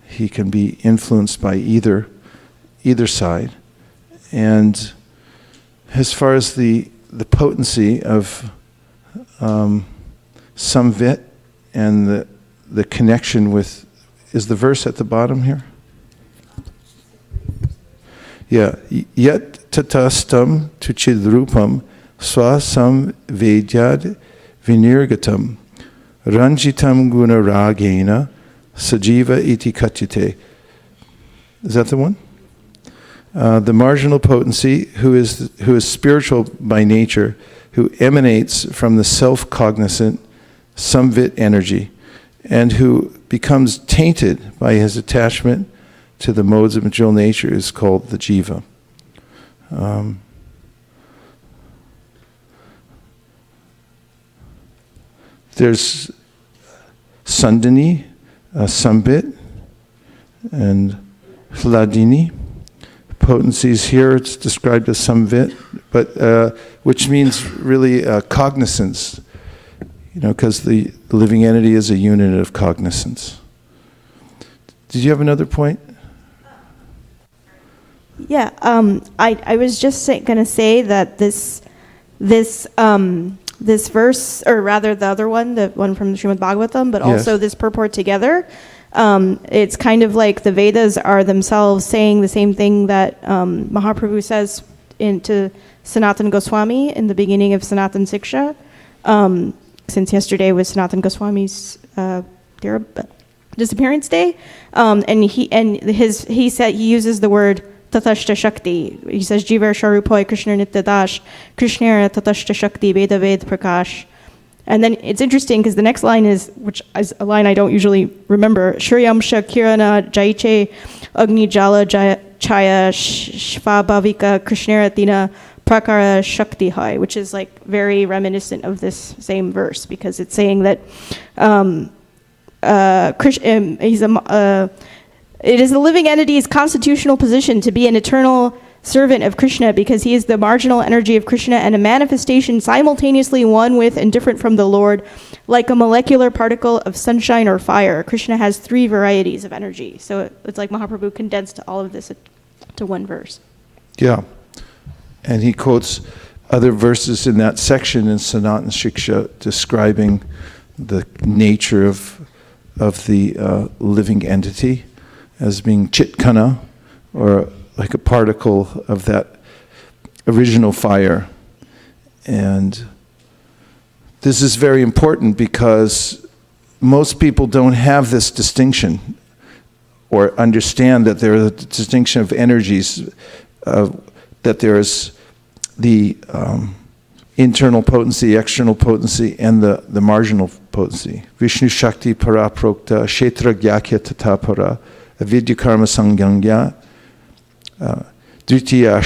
he can be influenced by either side. And as far as the potency of samvit and the connection with, is the verse at the bottom here? Yeah, yat tatastam tuchidrupam swasam vedyad vinirgatam ranjitam gunaragena sajiva iti kachite. Is that the one? The marginal potency, who is spiritual by nature, who emanates from the self-cognizant samvit energy, and who becomes tainted by his attachment to the modes of material nature, is called the jiva. There's Sandini, Sambit, and Hladini, potencies here. It's described as samvit, but which means really cognizance. Because the living entity is a unit of cognizance. Did you have another point? Yeah, I was just going to say that this verse, or rather the other one, the one from Srimad Bhagavatam, but also Yes. this purport together, it's kind of like the Vedas are themselves saying the same thing that Mahaprabhu says to Sanatana Goswami in the beginning of Sanatana Siksha. Since yesterday was Sanatana Goswami's disappearance day, and he said he uses the word tatashta shakti. He says Jivar Sharupoy Krishna Nityadash Krishnera tatashta shakti Veda Ved Prakash. And then it's interesting because the next line is, which is a line I don't usually remember, Shriyamsha Kirana Jaiche Agni Jala Chaya Shvabhavika Krishnera Tina Prakara Shakti Hai, which is like very reminiscent of this same verse, because it's saying that it is the living entity's constitutional position to be an eternal servant of Krishna, because he is the marginal energy of Krishna and a manifestation simultaneously one with and different from the Lord, like a molecular particle of sunshine or fire. Krishna has 3 varieties of energy. So it's like Mahaprabhu condensed all of this to one verse. Yeah. And he quotes other verses in that section in Sanatana Shiksha describing the nature of the living entity as being chitkana, or like a particle of that original fire. And this is very important because most people don't have this distinction or understand that there is a distinction of energies, that there is the internal potency, external potency, and the marginal potency. Vishnu Shakti Para Prokta, Kshetra Gyakya Tata Para, Avidya Karma Sangyangya, Tritiya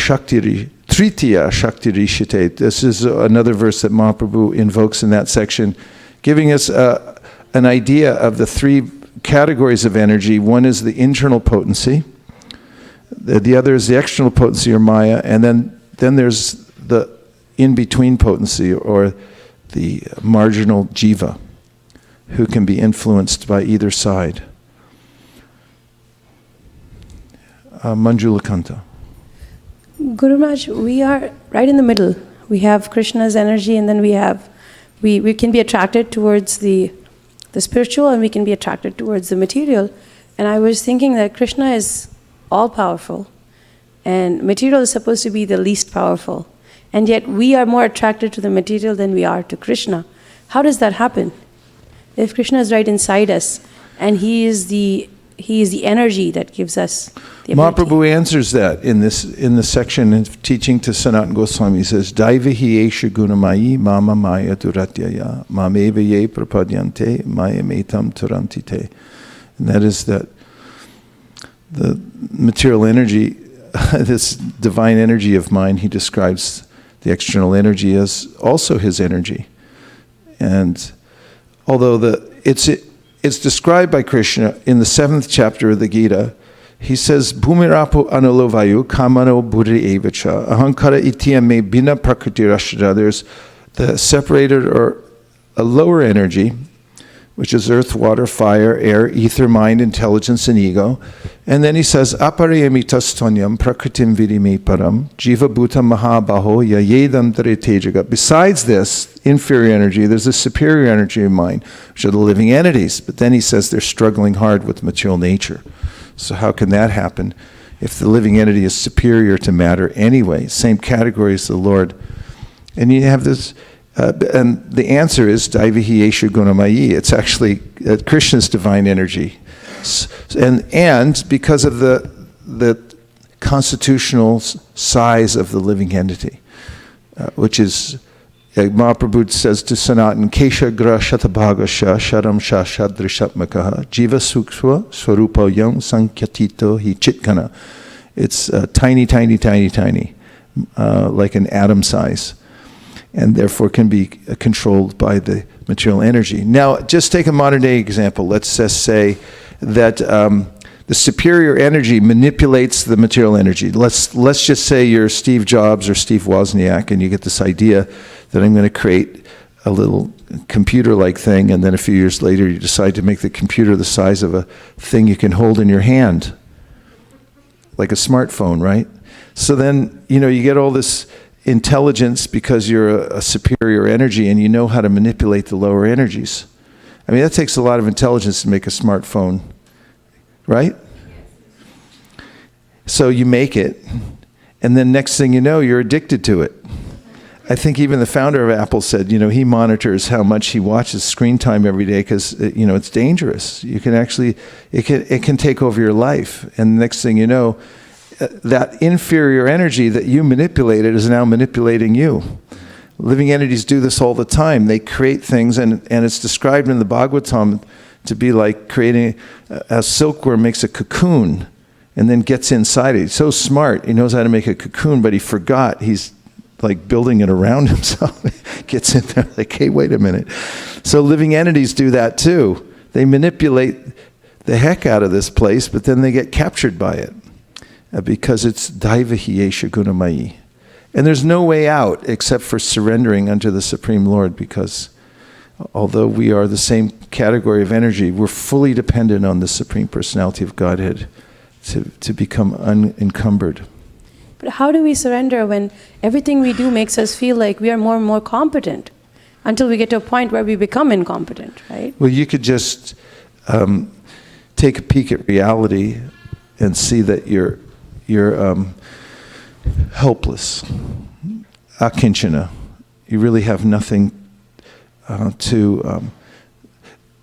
Shakti Rishite. This is another verse that Mahaprabhu invokes in that section, giving us an idea of the 3 categories of energy. One is the internal potency, the other is the external potency, or Maya, and then there's the in-between potency, or the marginal jiva, who can be influenced by either side. Manjula Kanta. Guru Maharaj, we are right in the middle. We have Krishna's energy, and then we can be attracted towards the spiritual, and we can be attracted towards the material. And I was thinking that Krishna is all-powerful, and material is supposed to be the least powerful. And yet we are more attracted to the material than we are to Krishna. How does that happen? If Krishna is right inside us, and He is the energy that gives us the ability. Mahaprabhu answers that in the section of teaching to Sanatana Goswami. He says, Daivahi esha gunamayi mama maya duratyaya mameva ye prapadyante maya metam turantite. And that is that the material energy, this divine energy of mine, he describes the external energy as also his energy. And although it's described by Krishna in the 7th chapter of the Gita, he says, Bhumirapo anulovayu kamano buddhi evacha ahankara itya me bina prakriti rashtra. There's the separated or a lower energy, which is earth, water, fire, air, ether, mind, intelligence, and ego. And then he says, Aparayamitasthonyam prakritim vidime param jiva bhuta mahabaho yayedantare tejaga. Besides this inferior energy, there's a superior energy of mind, which are the living entities. But then he says they're struggling hard with material nature. So how can that happen if the living entity is superior to matter anyway? Same category as the Lord. And you have this... and the answer is Daivahi Esha Gunamayi. It's actually Krishna's divine energy. And because of the constitutional size of the living entity, which is, Mahaprabhu says to Sanatan, Kesha gra shatabhagasha sharam shashadrishatmakaha jiva suksva swarupa yam sankyatito hi chitkana. It's tiny, tiny, tiny, tiny, like an atom size, and therefore can be controlled by the material energy. Now, just take a modern day example. Let's just say that The superior energy manipulates the material energy. Let's just say you're Steve Jobs or Steve Wozniak, and you get this idea that I'm going to create a little computer-like thing, and then a few years later you decide to make the computer the size of a thing you can hold in your hand, like a smartphone, right? So then, you get all this intelligence because you're a superior energy and you know how to manipulate the lower energies. I mean, that takes a lot of intelligence to make a smartphone, right? So you make it, and then next thing you know, you're addicted to it. I think even the founder of Apple said, he monitors how much he watches screen time every day because, it's dangerous. You can actually, it can take over your life. And next thing you know, that inferior energy that you manipulated is now manipulating you. Living entities do this all the time. They create things, and it's described in the Bhagavatam to be like creating a silkworm makes a cocoon and then gets inside it. He's so smart. He knows how to make a cocoon, but he forgot he's like building it around himself. Gets in there like, hey, wait a minute. So living entities do that too. They manipulate the heck out of this place, but then they get captured by it because it's Daivahi Yesha Gunamayi. And there's no way out except for surrendering unto the Supreme Lord, because although we are the same category of energy, we're fully dependent on the Supreme Personality of Godhead to become unencumbered. But how do we surrender when everything we do makes us feel like we are more and more competent until we get to a point where we become incompetent, right? Well, you could just take a peek at reality and see that you're helpless, akinchana. You really have nothing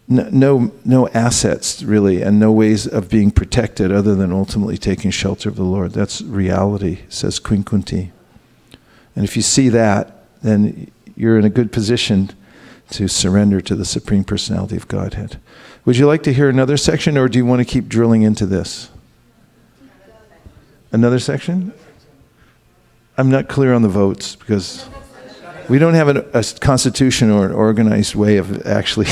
no assets really, and no ways of being protected other than ultimately taking shelter of the Lord. That's reality, says Queen Kunti. And if you see that, then you're in a good position to surrender to the Supreme Personality of Godhead. Would you like to hear another section, or do you want to keep drilling into this? Another section? I'm not clear on the votes because we don't have a constitution or an organized way of actually...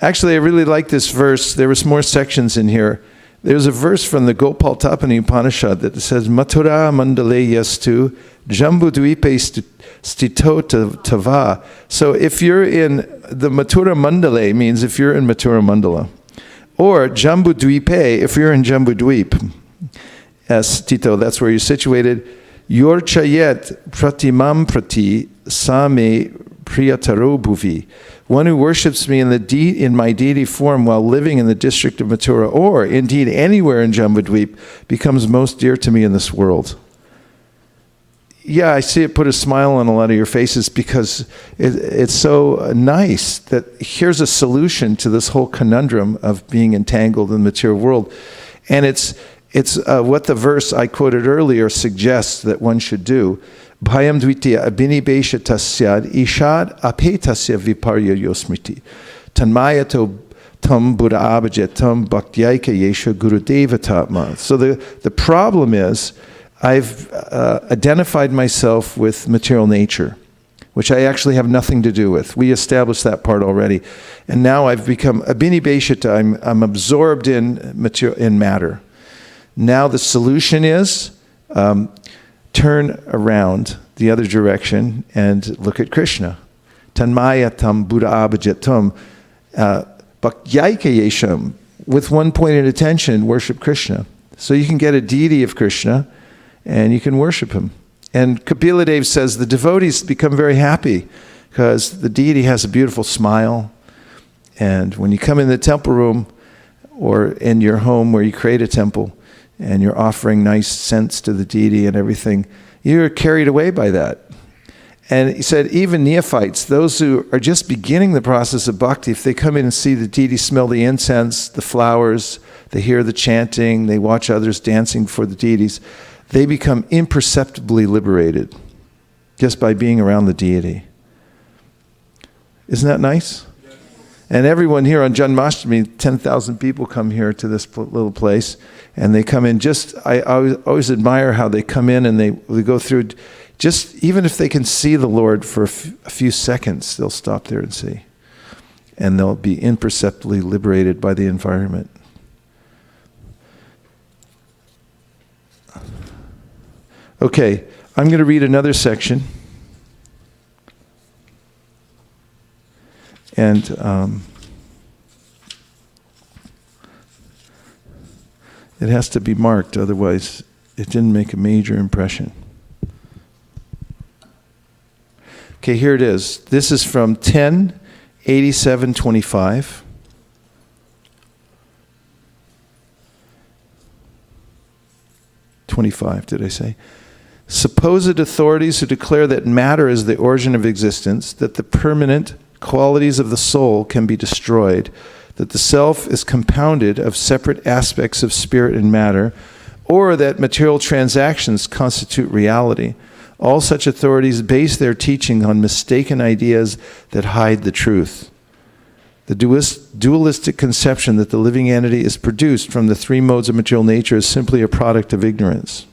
Actually, I really like this verse. There was more sections in here. There's a verse from the Gopal Tapani Upanishad that says, Mathura mandale yastu jambudvipe stito tava. So if you're in the Mathura mandale, means if you're in Mathura mandala. Or jambudvipe, if you're in Jambudvip. Stito, that's where you're situated. Yor chayet pratimam prati same priyataro bhuvi. One who worships me in my deity form while living in the district of Mathura, or indeed anywhere in Jambudvip, becomes most dear to me in this world. Yeah, I see it put a smile on a lot of your faces because it's so nice that here's a solution to this whole conundrum of being entangled in the material world. And it's what the verse I quoted earlier suggests that one should do. Bhayam dvitiya abhinibesha tasyad ishad apetasya viparya yosmriti tanmayato tam buddha abhajatam bhaktyayika yesha gurudeva tatma. So the problem is I've identified myself with material nature, which I actually have nothing to do with. We established that part already. And now I've become abhinibeshata. I'm absorbed in matter. Now the solution is turn around the other direction and look at Krishna. Tanmayatam buddha abhajatam bhaktyayika yesham. With one pointed attention, worship Krishna. So you can get a deity of Krishna and you can worship him. And Kapila Dev says the devotees become very happy because the deity has a beautiful smile. And when you come in the temple room or in your home where you create a temple, and you're offering nice scents to the deity and everything, you're carried away by that. And he said even neophytes, those who are just beginning the process of bhakti, if they come in and see the deity, smell the incense, the flowers, they hear the chanting, they watch others dancing before the deities, they become imperceptibly liberated just by being around the deity. Isn't that nice? And everyone here on Janmashtami, 10,000 people come here to this little place, and they come in I always admire how they come in and they go through, just even if they can see the Lord for a few seconds, they'll stop there and see. and they'll be imperceptibly liberated by the environment. Okay, I'm going to read another section. And it has to be marked, otherwise it didn't make a major impression. Okay, here it is. This is from 10:87:25. Did I say? Supposed authorities who declare that matter is the origin of existence, that the permanent qualities of the soul can be destroyed, that the self is compounded of separate aspects of spirit and matter, or that material transactions constitute reality. All such authorities base their teaching on mistaken ideas that hide the truth. The dualistic conception that the living entity is produced from the three modes of material nature is simply a product of ignorance.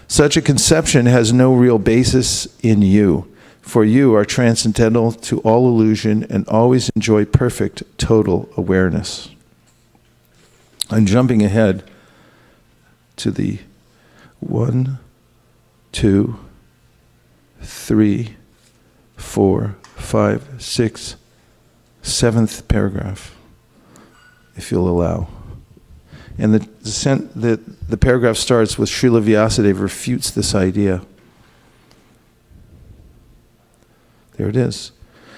Such a conception has no real basis in you, for you are transcendental to all illusion and always enjoy perfect, total awareness. I'm jumping ahead to the 1, 2, 3, 4, 5, 6, 7th paragraph, if you'll allow. And the paragraph starts with Srila Vyasadeva refutes this idea. There it is.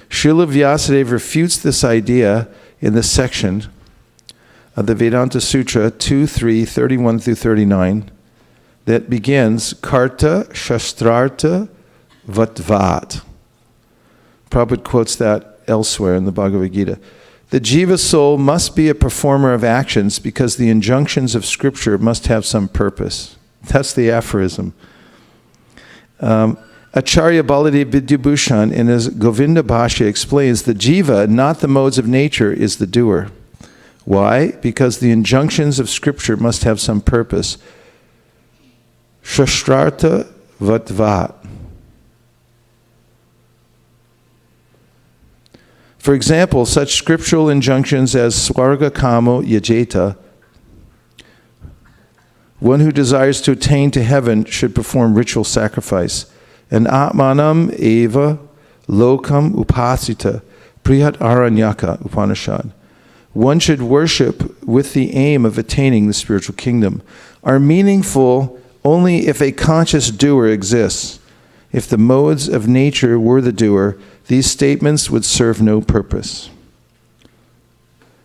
Srila Vyasadeva refutes this idea in the section of the Vedanta Sutra 2.3.31-39 that begins Karta Shastrarta Vatvat. Prabhupada quotes that elsewhere in the Bhagavad Gita. The jiva soul must be a performer of actions because the injunctions of scripture must have some purpose. That's the aphorism. Acharya Baladev Vidyabhushan in his Govinda Bhashya explains the jiva, not the modes of nature, is the doer. Why? Because the injunctions of scripture must have some purpose. Shastrarta Vatvat. For example, such scriptural injunctions as Swarga Kamo Yajeta, one who desires to attain to heaven should perform ritual sacrifice, and Atmanam Eva Lokam Upasita Prihat Aranyaka Upanishad. One should worship with the aim of attaining the spiritual kingdom, are meaningful only if a conscious doer exists. If the modes of nature were the doer, these statements would serve no purpose.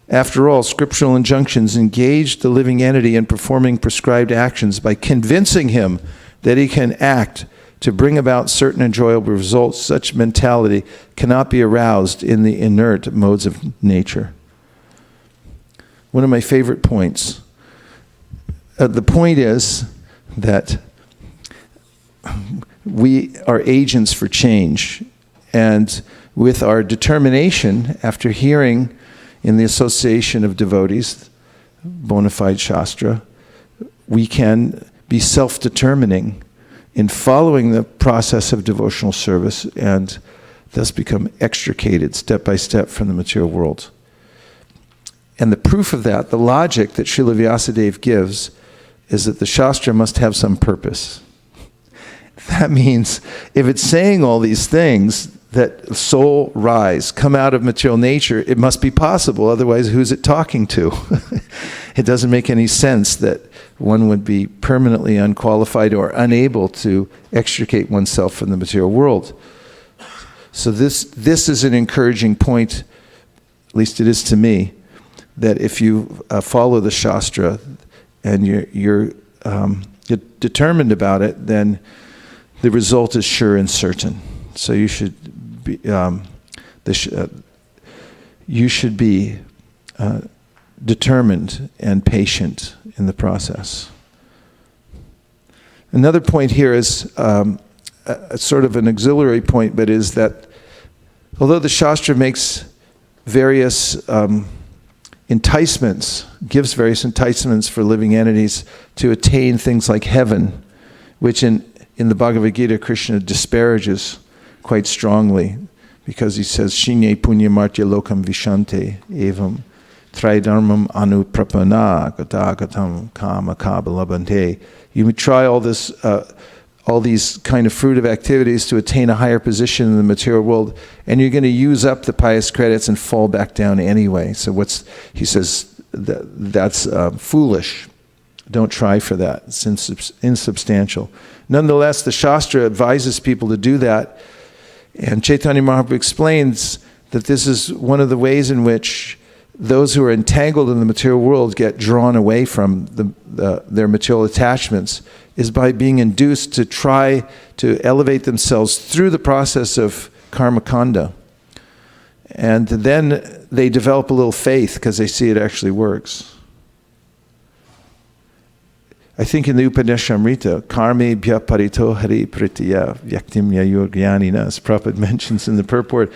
After all, scriptural injunctions engage the living entity in performing prescribed actions by convincing him that he can act to bring about certain enjoyable results. Such mentality cannot be aroused in the inert modes of nature. One of my favorite points. The point is that we are agents for change. And with our determination, after hearing in the association of devotees, bona fide Shastra, we can be self-determining in following the process of devotional service and thus become extricated step by step from the material world. And the proof of that, the logic that Srila Vyasadeva gives, is that the Shastra must have some purpose. That means if it's saying all these things, that soul rise, come out of material nature, it must be possible, otherwise who's it talking to? It doesn't make any sense that one would be permanently unqualified or unable to extricate oneself from the material world. So this is an encouraging point, at least it is to me, that if you follow the Shastra and you're determined about it, then the result is sure and certain. So you should be determined and patient in the process. Another point here is a sort of an auxiliary point, but is that although the Shastra makes various gives various enticements for living entities to attain things like heaven, which in the Bhagavad Gita, Krishna disparages quite strongly, because he says, Shinye punya martya lokam vishante evam tridharmam anuprapana gatagatam kama kabalabante. You try all these kind of fruitive activities to attain a higher position in the material world, and you're going to use up the pious credits and fall back down anyway. So he says that's foolish. Don't try for that. It's insubstantial. Nonetheless, the Shastra advises people to do that. And Chaitanya Mahaprabhu explains that this is one of the ways in which those who are entangled in the material world get drawn away from their material attachments, is by being induced to try to elevate themselves through the process of karma kanda. And then they develop a little faith because they see it actually works. I think in the Upanishadamrita, karme bhya parito hari pritya vyaktim yayur jnanina, as Prabhupada mentions in the purport,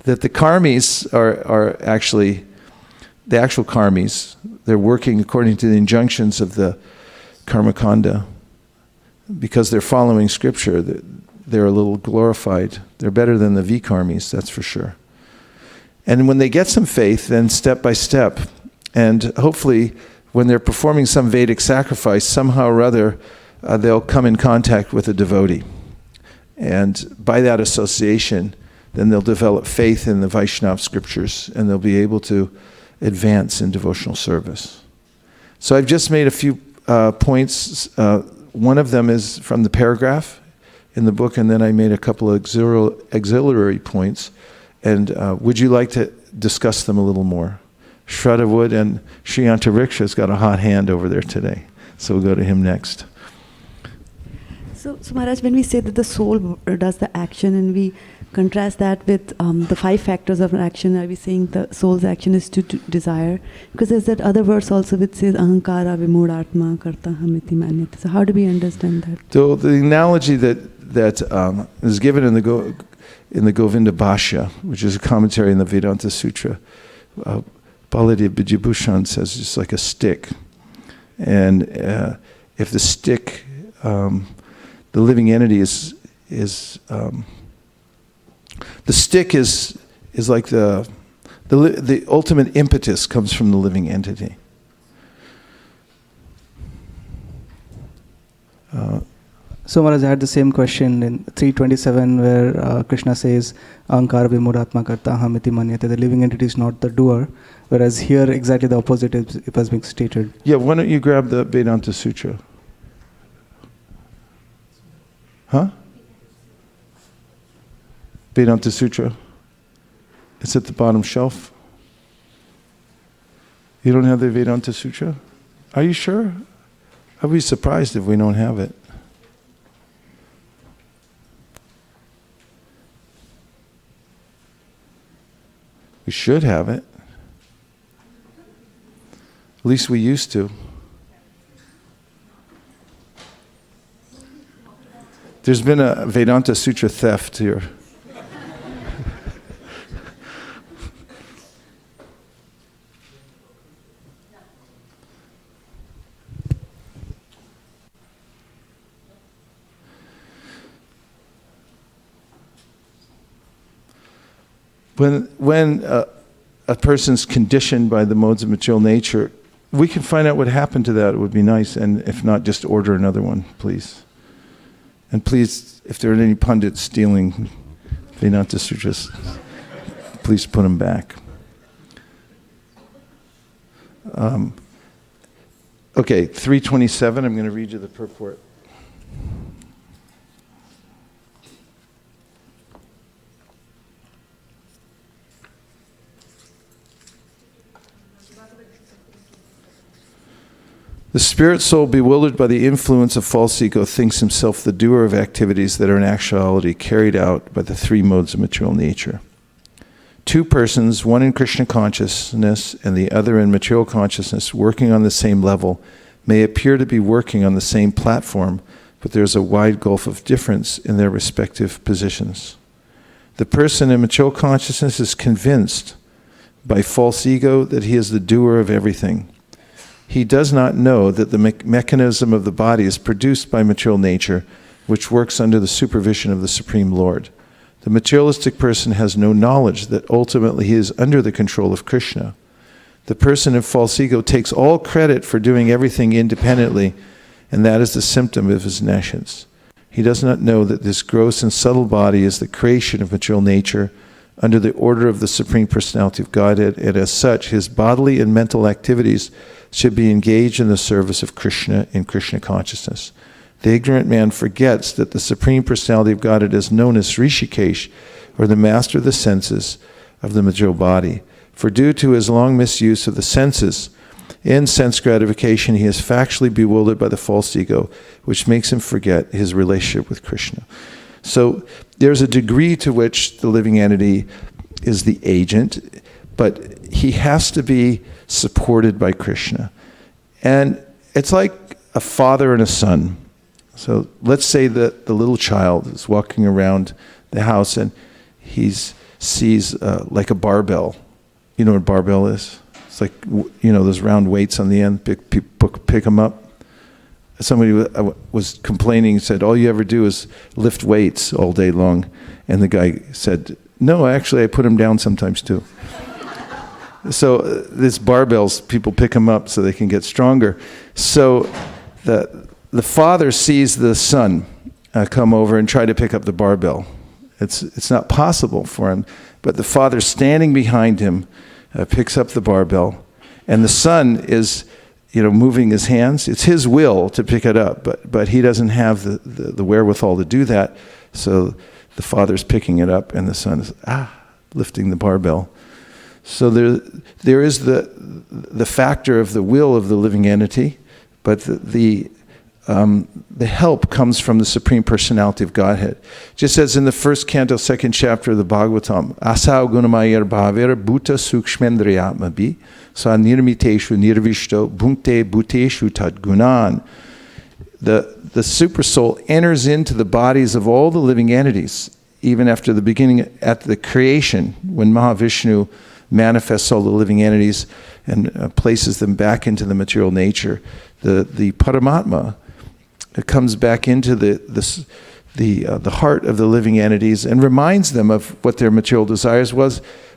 that the karmis are actually, the actual karmis, they're working according to the injunctions of the karma kanda. Because they're following scripture, they're a little glorified. They're better than the vikarmis, that's for sure. And when they get some faith, then step by step, and hopefully when they're performing some Vedic sacrifice, somehow or other, they'll come in contact with a devotee. And by that association, then they'll develop faith in the Vaishnava scriptures, and they'll be able to advance in devotional service. So I've just made a few points. One of them is from the paragraph in the book, and then I made a couple of auxiliary points. And would you like to discuss them a little more? Shraddha Wood and Shriyanta Riksha's got a hot hand over there today. So we'll go to him next. So Maharaj, when we say that the soul does the action and we contrast that with the 5 factors of an action, are we saying the soul's action is to desire? Because there's that other verse also which says ahankara vimoodatma karta hamiti manyate. So how do we understand that? So the analogy that is given in the Govinda Bhashya, which is a commentary in the Vedanta Sutra, Baladev Bijibhushan says it's like a stick. And if the stick, the living entity is the stick is like the ultimate impetus comes from the living entity. So Maharaj, I had the same question in 327 where Krishna says, Ahankara vimuratma karta hamiti manyate, the living entity is not the doer, whereas here exactly the opposite it was being stated. Yeah, why don't you grab the Vedanta Sutra? Huh? Vedanta Sutra. It's at the bottom shelf. You don't have the Vedanta Sutra? Are you sure? I'd be surprised if we don't have it. We should have it. At least we used to. There's been a Vedanta Sutra theft here. When a person's conditioned by the modes of material nature, we can find out what happened to that. It would be nice, and if not, just order another one, please. And please, if there are any pundits stealing Vedanta Sutras, please put them back. Okay, 327, I'm going to read you the purport. The spirit soul, bewildered by the influence of false ego, thinks himself the doer of activities that are in actuality carried out by the 3 modes of material nature. 2 persons, one in Krishna consciousness and the other in material consciousness, working on the same level, may appear to be working on the same platform, but there's a wide gulf of difference in their respective positions. The person in material consciousness is convinced by false ego that he is the doer of everything. He does not know that the mechanism of the body is produced by material nature, which works under the supervision of the Supreme Lord. The materialistic person has no knowledge that ultimately he is under the control of Krishna. The person in false ego takes all credit for doing everything independently, and that is the symptom of his nescience. He does not know that this gross and subtle body is the creation of material nature under the order of the Supreme Personality of Godhead, and as such, his bodily and mental activities should be engaged in the service of Krishna in Krishna consciousness. The ignorant man forgets that the Supreme Personality of Godhead is known as Rishikesh, or the master of the senses of the material body. For due to his long misuse of the senses in sense gratification, he is factually bewildered by the false ego, which makes him forget his relationship with Krishna. So there's a degree to which the living entity is the agent, but he has to be supported by Krishna. And it's like a father and a son. So let's say that the little child is walking around the house and he sees like a barbell. You know what a barbell is? It's like, those round weights on the end, pick them up. Somebody was complaining and said, all you ever do is lift weights all day long. And the guy said, no, actually I put them down sometimes too. So these barbells, people pick them up so they can get stronger. So the father sees the son come over and try to pick up the barbell. It's not possible for him. But the father standing behind him picks up the barbell. And the son is moving his hands. It's his will to pick it up, but he doesn't have the wherewithal to do that. So the father's picking it up and the son is lifting the barbell. So there is the factor of the will of the living entity, but the help comes from the Supreme Personality of Godhead. Just as in the first canto, second chapter of the Bhagavatam, Asau gunamayar bhavera bhuta sukshmendriyatmabi sa nirmiteshu nirvishto bhunkte bhuteshu tad gunan. The super soul enters into the bodies of all the living entities, even after the beginning, at the creation, when Mahavishnu manifests all the living entities and places them back into the material nature. The Paramatma comes back into the heart of the living entities and reminds them of what their material desires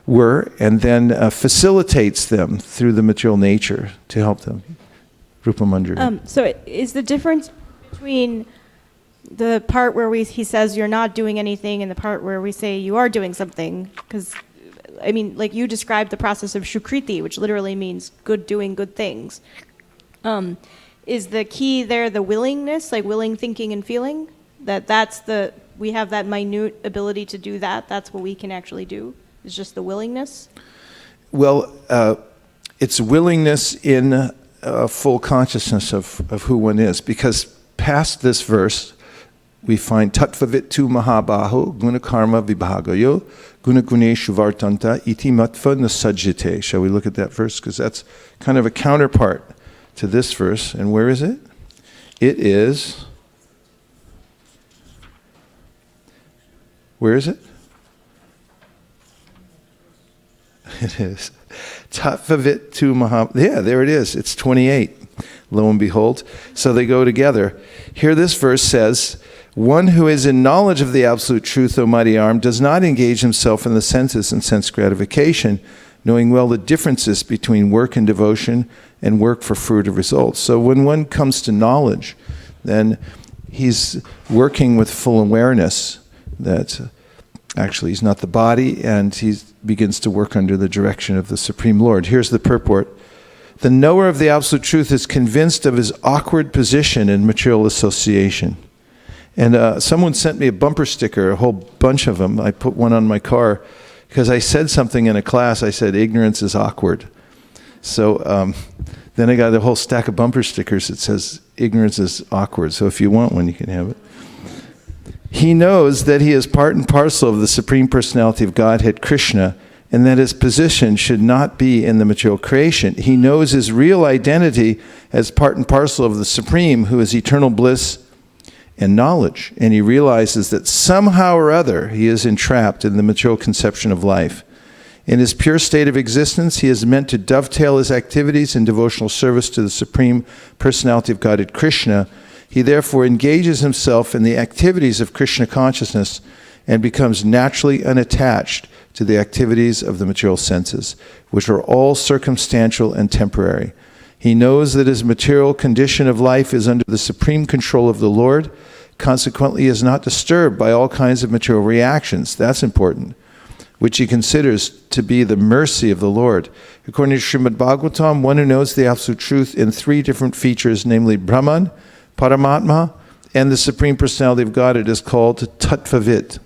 were, and then facilitates them through the material nature to help them. Rupa Manjari. So is the difference between the part where he says you're not doing anything and the part where we say you are doing something? Because, like you described the process of Shukriti, which literally means doing good things. Is the key there the willingness, like willing, thinking, and feeling? We have that minute ability to do that. That's what we can actually do. It's just the willingness? Well, it's willingness in full consciousness of who one is. Because past this verse, we find Tattvavittu Mahabaho Gunakarma Vibhagayo Gunaguneshu Vartanta Iti Matva Nasajjite. Shall we look at that verse? Because that's kind of a counterpart to this verse. And where is it? It is... Where is it? It is. Tattvavittu Mahabaho. Yeah, there it is. It's 28. Lo and behold. So they go together. Here this verse says, one who is in knowledge of the absolute truth, O mighty arm, does not engage himself in the senses and sense gratification, knowing well the differences between work and devotion and work for fruit of results. So when one comes to knowledge, then he's working with full awareness that actually he's not the body, and he begins to work under the direction of the Supreme Lord. Here's the purport. The knower of the absolute truth is convinced of his awkward position in material association. And someone sent me a bumper sticker, a whole bunch of them. I put one on my car because I said something in a class. I said, ignorance is awkward. So then I got a whole stack of bumper stickers that says, ignorance is awkward. So if you want one, you can have it. He knows that he is part and parcel of the Supreme Personality of Godhead, Krishna, and that his position should not be in the material creation. He knows his real identity as part and parcel of the Supreme, who is eternal bliss and knowledge. And he realizes that somehow or other he is entrapped in the material conception of life. In his pure state of existence, he is meant to dovetail his activities in devotional service to the Supreme Personality of Godhead, Krishna. He therefore engages himself in the activities of Krishna consciousness and becomes naturally unattached to the activities of the material senses, which are all circumstantial and temporary. He knows that his material condition of life is under the supreme control of the Lord, consequently is not disturbed by all kinds of material reactions. That's important, which he considers to be the mercy of the Lord. According to Srimad Bhagavatam, one who knows the absolute truth in three different features, namely Brahman, Paramatma, and the Supreme Personality of God, it is called Tattvavit.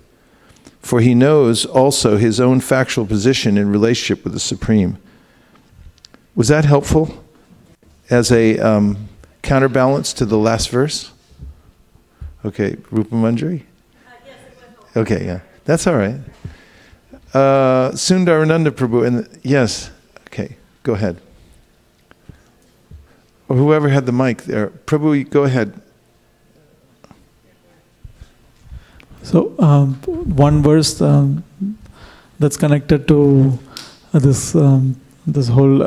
For he knows also his own factual position in relationship with the Supreme. Was that helpful as a counterbalance to the last verse? Okay, Rupa Manjari? Yes, it was. Okay, yeah, that's all right. Sundarananda Prabhu, yes, okay, go ahead. Or whoever had the mic there. Prabhu, go ahead. So, one verse that's connected to this whole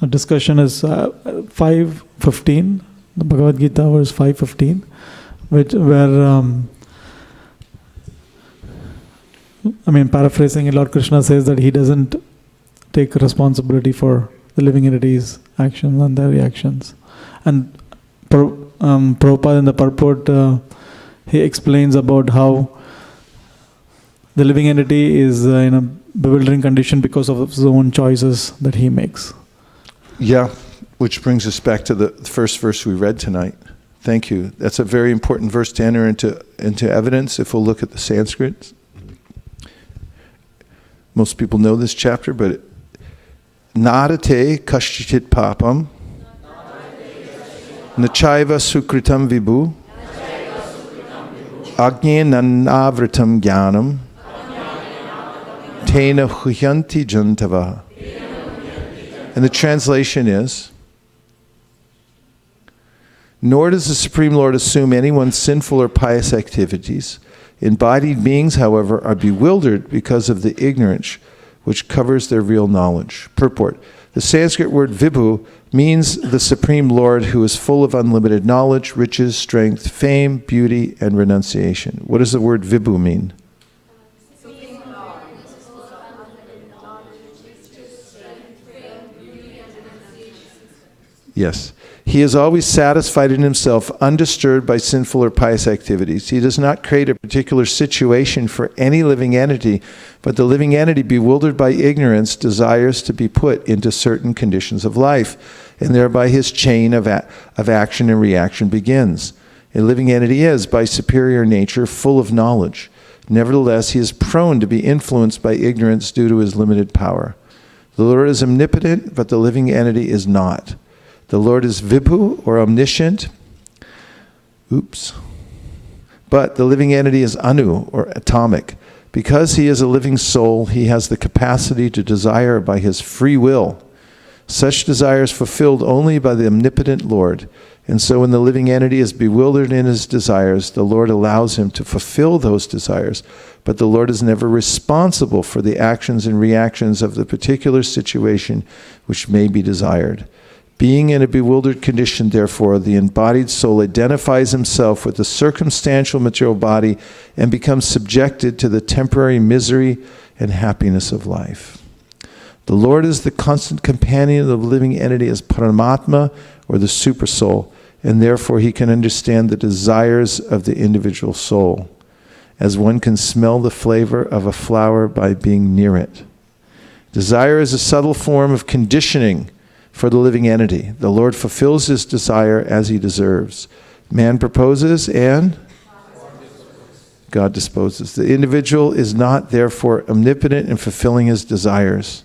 discussion is 5:15, the Bhagavad Gita, verse 5:15, where paraphrasing, Lord Krishna says that he doesn't take responsibility for the living entities' actions and their reactions. And Prabhupada in the purport, he explains about how the living entity is in a bewildering condition because of his own choices that he makes. Yeah, which brings us back to the first verse we read tonight. Thank you. That's a very important verse to enter into evidence if we'll look at the Sanskrit. Most people know this chapter, but Nadate kashchit papam nachaiva sukritam vibhu Ajnanavritam jnanam tena huyanti jantava. And the translation is, nor does the Supreme Lord assume anyone's sinful or pious activities. Embodied beings, however, are bewildered because of the ignorance which covers their real knowledge. Purport. The Sanskrit word vibhu means the Supreme Lord who is full of unlimited knowledge, riches, strength, fame, beauty, and renunciation. What does the word vibhu mean? Yes. He is always satisfied in himself, undisturbed by sinful or pious activities. He does not create a particular situation for any living entity, but the living entity, bewildered by ignorance, desires to be put into certain conditions of life, and thereby his chain of action and reaction begins. A living entity is, by superior nature, full of knowledge. Nevertheless, he is prone to be influenced by ignorance due to his limited power. The Lord is omnipotent, but the living entity is not. The Lord is vibhu, or omniscient. But the living entity is anu, or atomic. Because he is a living soul, he has the capacity to desire by his free will. Such desire is fulfilled only by the omnipotent Lord. And so when the living entity is bewildered in his desires, the Lord allows him to fulfill those desires. But the Lord is never responsible for the actions and reactions of the particular situation which may be desired. Being in a bewildered condition, therefore, the embodied soul identifies himself with the circumstantial material body and becomes subjected to the temporary misery and happiness of life. The Lord is the constant companion of the living entity as Paramatma, or the Supersoul, and therefore he can understand the desires of the individual soul, as one can smell the flavor of a flower by being near it. Desire is a subtle form of conditioning for the living entity. The Lord fulfills his desire as he deserves. Man proposes and God disposes. The individual is not therefore omnipotent in fulfilling his desires.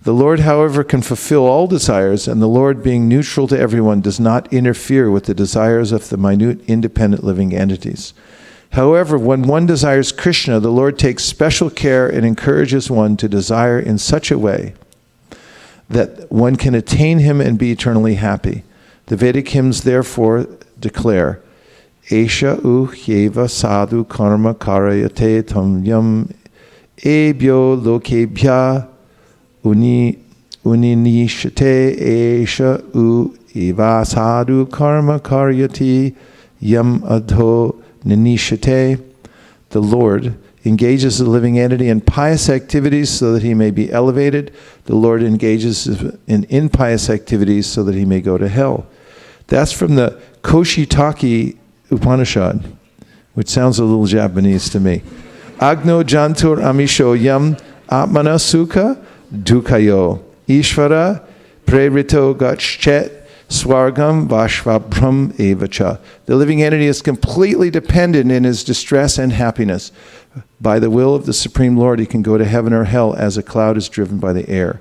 The Lord, however, can fulfill all desires, and the Lord, being neutral to everyone, does not interfere with the desires of the minute independent living entities. However, when one desires Krishna, the Lord takes special care and encourages one to desire in such a way that one can attain him and be eternally happy. The Vedic hymns therefore declare, Esha u hyeva sadhu karma karayate tam yam ebyo lokebhya uninishate esha u eva sadhu karma karyati yam adho ninishate. the Lord engages the living entity in pious activities so that he may be elevated. The Lord engages in impious activities so that he may go to hell. That's from the Koshitaki Upanishad, which sounds a little Japanese to me. Agno jantur amisho yam atmana sukha dukayo ishvara prerito gachet swargam vashvabhram evacha. The living entity is completely dependent in his distress and happiness. By the will of the Supreme Lord, he can go to heaven or hell as a cloud is driven by the air.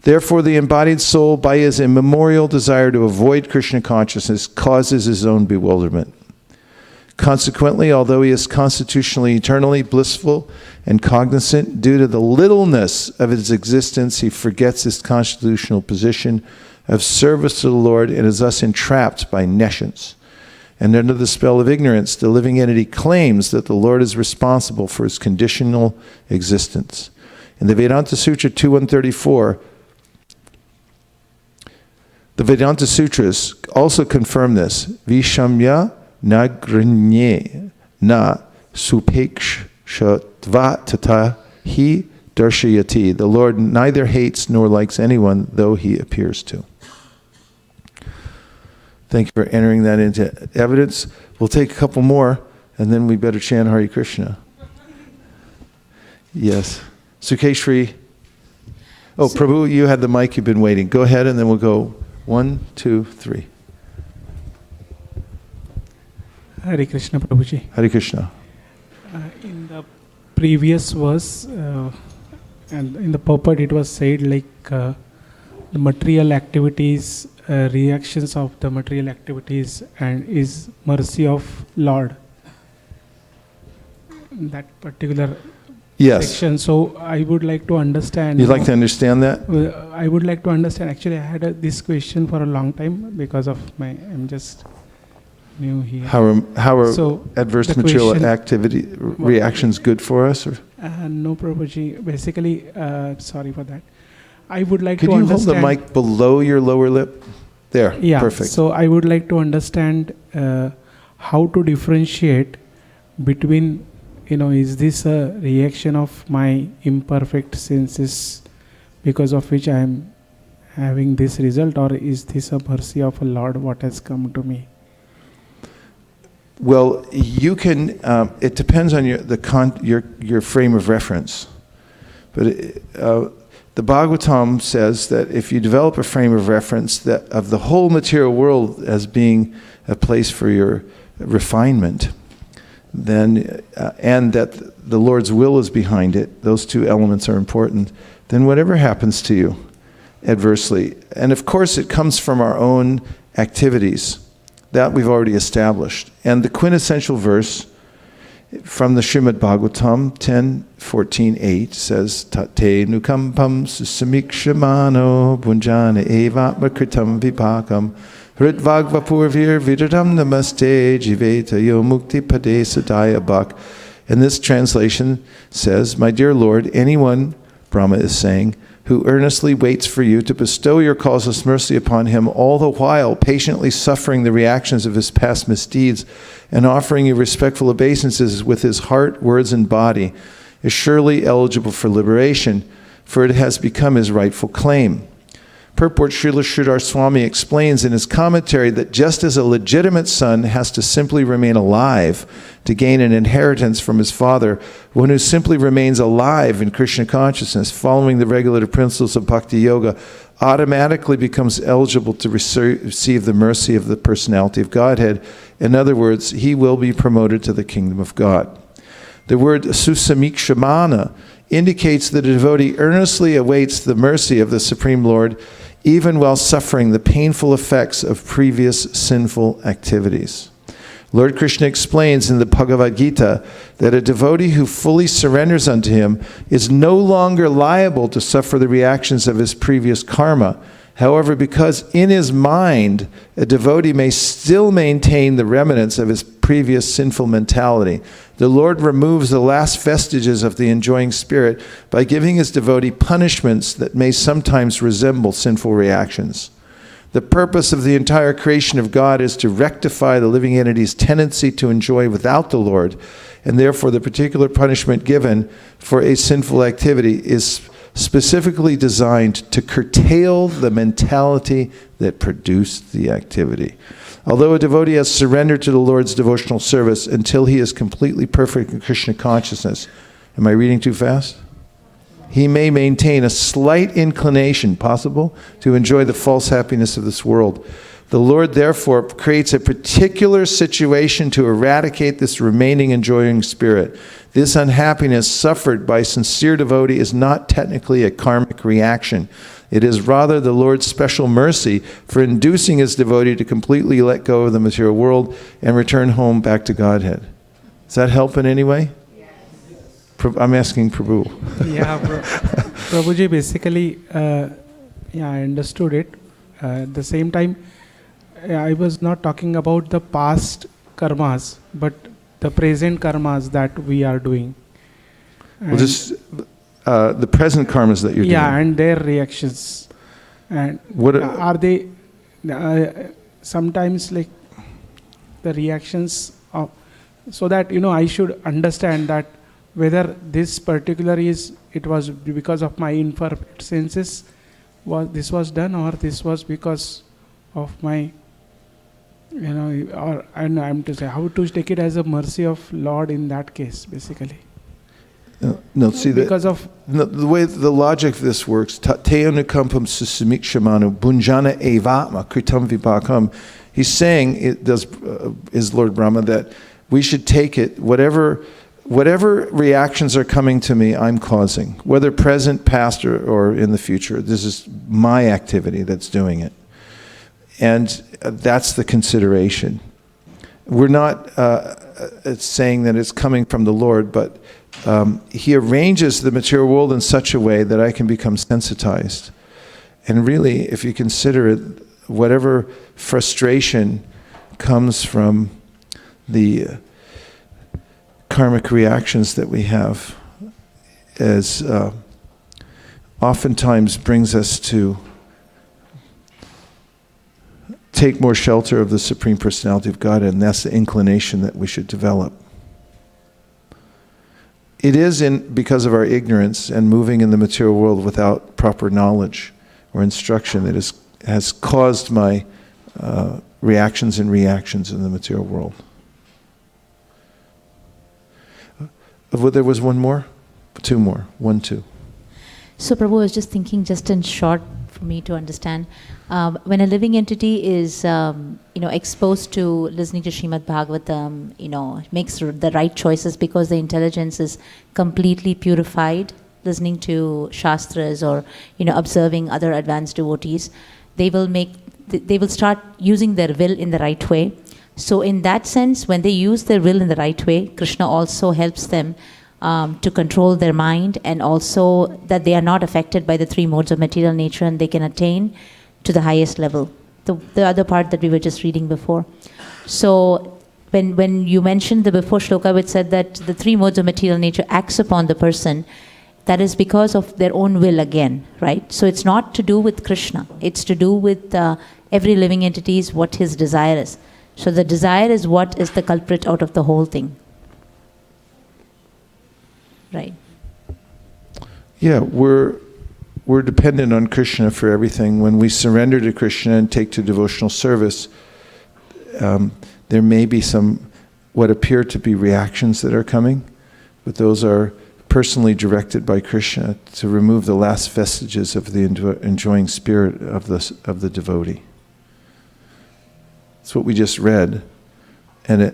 Therefore, the embodied soul, by his immemorial desire to avoid Krishna consciousness, causes his own bewilderment. Consequently, although he is constitutionally eternally blissful and cognizant, due to the littleness of his existence, he forgets his constitutional position of service to the Lord and is thus entrapped by nescience. And under the spell of ignorance, the living entity claims that the Lord is responsible for his conditional existence. In the Vedanta Sutra 2.134, the Vedanta Sutras also confirm this. Vishamya nagrinye na supekshatva tata hi darshayati. The Lord neither hates nor likes anyone, though he appears to. Thank you for entering that into evidence. We'll take a couple more, and then we better chant Hare Krishna. Yes. Sukeshri. Oh, Prabhu, you had the mic. You've been waiting. Go ahead, and then we'll go 1, 2, 3. Hare Krishna, Prabhuji. Hare Krishna. In the previous verse, and in the purport, it was said like the material activities, reactions of the material activities, and is mercy of Lord. That particular section. So I would like to understand. You'd like to understand that? I would like to understand. Actually, I had this question for a long time because of I'm just new here. How are adverse material activity reactions good for us? Or? No, Prabhuji. Basically, sorry for that. I would like to understand. Could you hold the mic below your lower lip? There, yeah, perfect. So I would like to understand how to differentiate between, is this a reaction of my imperfect senses because of which I am having this result, or is this a mercy of a Lord what has come to me? Well, you can. It depends on your frame of reference, but. The Bhagavatam says that if you develop a frame of reference that of the whole material world as being a place for your refinement, then and that the Lord's will is behind it, those two elements are important, then whatever happens to you adversely, and of course it comes from our own activities, that we've already established. And the quintessential verse from the Srimad Bhagavatam 10:14-8 says, Tate nukampam susamikshimano bunjana evatma kritam vipakam hritvagvapurvir vidadam namaste jiveta yo mukti pade sadaya bhak. And this translation says, my dear Lord, anyone, Brahma is saying, who earnestly waits for you to bestow your causeless mercy upon him, all the while patiently suffering the reactions of his past misdeeds and offering you respectful obeisances with his heart, words, and body, is surely eligible for liberation, for it has become his rightful claim. Purport Srila Sridhar Swami explains in his commentary that just as a legitimate son has to simply remain alive to gain an inheritance from his father, one who simply remains alive in Krishna consciousness, following the regulative principles of Bhakti Yoga, automatically becomes eligible to receive the mercy of the personality of Godhead. In other words, he will be promoted to the kingdom of God. The word susamikshimana indicates that a devotee earnestly awaits the mercy of the Supreme Lord, even while suffering the painful effects of previous sinful activities. Lord Krishna explains in the Bhagavad Gita that a devotee who fully surrenders unto him is no longer liable to suffer the reactions of his previous karma. However, because in his mind, a devotee may still maintain the remnants of his previous sinful mentality, the Lord removes the last vestiges of the enjoying spirit by giving his devotee punishments that may sometimes resemble sinful reactions. The purpose of the entire creation of God is to rectify the living entity's tendency to enjoy without the Lord, and therefore the particular punishment given for a sinful activity is specifically designed to curtail the mentality that produced the activity. Although a devotee has surrendered to the Lord's devotional service until he is completely perfect in Krishna consciousness, am I reading too fast? He may maintain a slight inclination, possible, to enjoy the false happiness of this world. The Lord therefore creates a particular situation to eradicate this remaining enjoying spirit. This unhappiness suffered by sincere devotee is not technically a karmic reaction. It is rather the Lord's special mercy for inducing his devotee to completely let go of the material world and return home back to Godhead. Does that help in any way? I'm asking Prabhu. Yeah, Prabhuji, basically, I understood it. At the same time, I was not talking about the past karmas, but the present karmas that we are doing. Well, just the present karmas that you're doing. Yeah, and their reactions. And what are they sometimes like the reactions of, so that, I should understand that whether this particular it was because of my imperfect senses this was done, or this was because of my, or and I'm to say how to take it as a mercy of Lord in that case, basically. No, see because of the way the logic of this works. Teonukampam susamikshamaну bunjana evatma kritam vipakam. He's saying is Lord Brahma that we should take it whatever reactions are coming to me, I'm causing, whether present, past, or in the future. This is my activity that's doing it. And that's the consideration. We're not saying that it's coming from the Lord, but he arranges the material world in such a way that I can become sensitized. And really, if you consider it, whatever frustration comes from the karmic reactions that we have as oftentimes brings us to take more shelter of the Supreme Personality of God, and that's the inclination that we should develop. It is because of our ignorance and moving in the material world without proper knowledge or instruction that has caused my reactions in the material world. There was one more? Two more. 1, 2. So Prabhu, I was just thinking, just in short, for me to understand, when a living entity is, exposed to listening to Srimad Bhagavatam, makes the right choices because the intelligence is completely purified, listening to Shastras or, observing other advanced devotees, they will start using their will in the right way. So in that sense, when they use their will in the right way, Krishna also helps them to control their mind, and also that they are not affected by the 3 modes of material nature, and they can attain to the highest level. The other part that we were just reading before. So when you mentioned the before shloka, which said that the 3 modes of material nature acts upon the person, that is because of their own will again, right? So it's not to do with Krishna. It's to do with every living entity's what his desire is. So the desire is what is the culprit out of the whole thing. Right. Yeah, we're dependent on Krishna for everything. When we surrender to Krishna and take to devotional service, there may be some what appear to be reactions that are coming, but those are personally directed by Krishna to remove the last vestiges of the enjoying spirit of the devotee. It's what we just read, and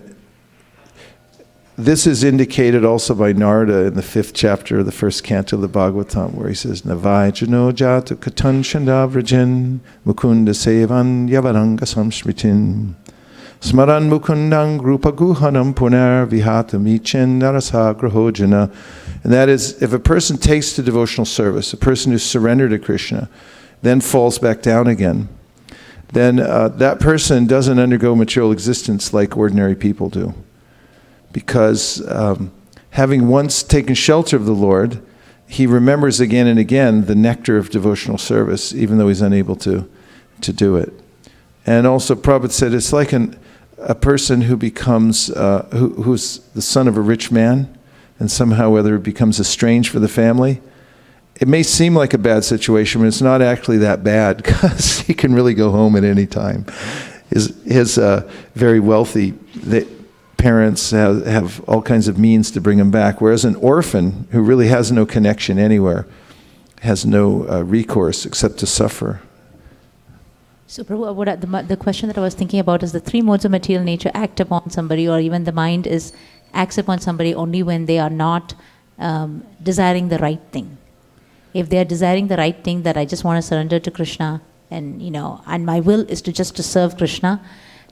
this is indicated also by Narada in the 5th chapter of the 1st canto of the Bhagavatam, where he says, Navai jano jatu katan shandavrajan mukunda sevan yavaranga samsmritin smaran mukundang rupa guhanam punar vihatam ichen narasa grahojana. And that is, if a person takes to devotional service, a person who's surrendered to Krishna, then falls back down again, then that person doesn't undergo material existence like ordinary people do. Because having once taken shelter of the Lord, he remembers again and again the nectar of devotional service, even though he's unable to do it. And also Prabhupada said it's like a person who becomes, who's the son of a rich man, and somehow whether it becomes estranged for the family. It may seem like a bad situation, but it's not actually that bad, because he can really go home at any time. His very wealthy parents have all kinds of means to bring him back, whereas an orphan who really has no connection anywhere has no recourse except to suffer. So, Prabhu, the question that I was thinking about is the three modes of material nature act upon somebody, or even the mind acts upon somebody only when they are not desiring the right thing. If they are desiring the right thing, that I just want to surrender to Krishna, and and my will is to serve Krishna,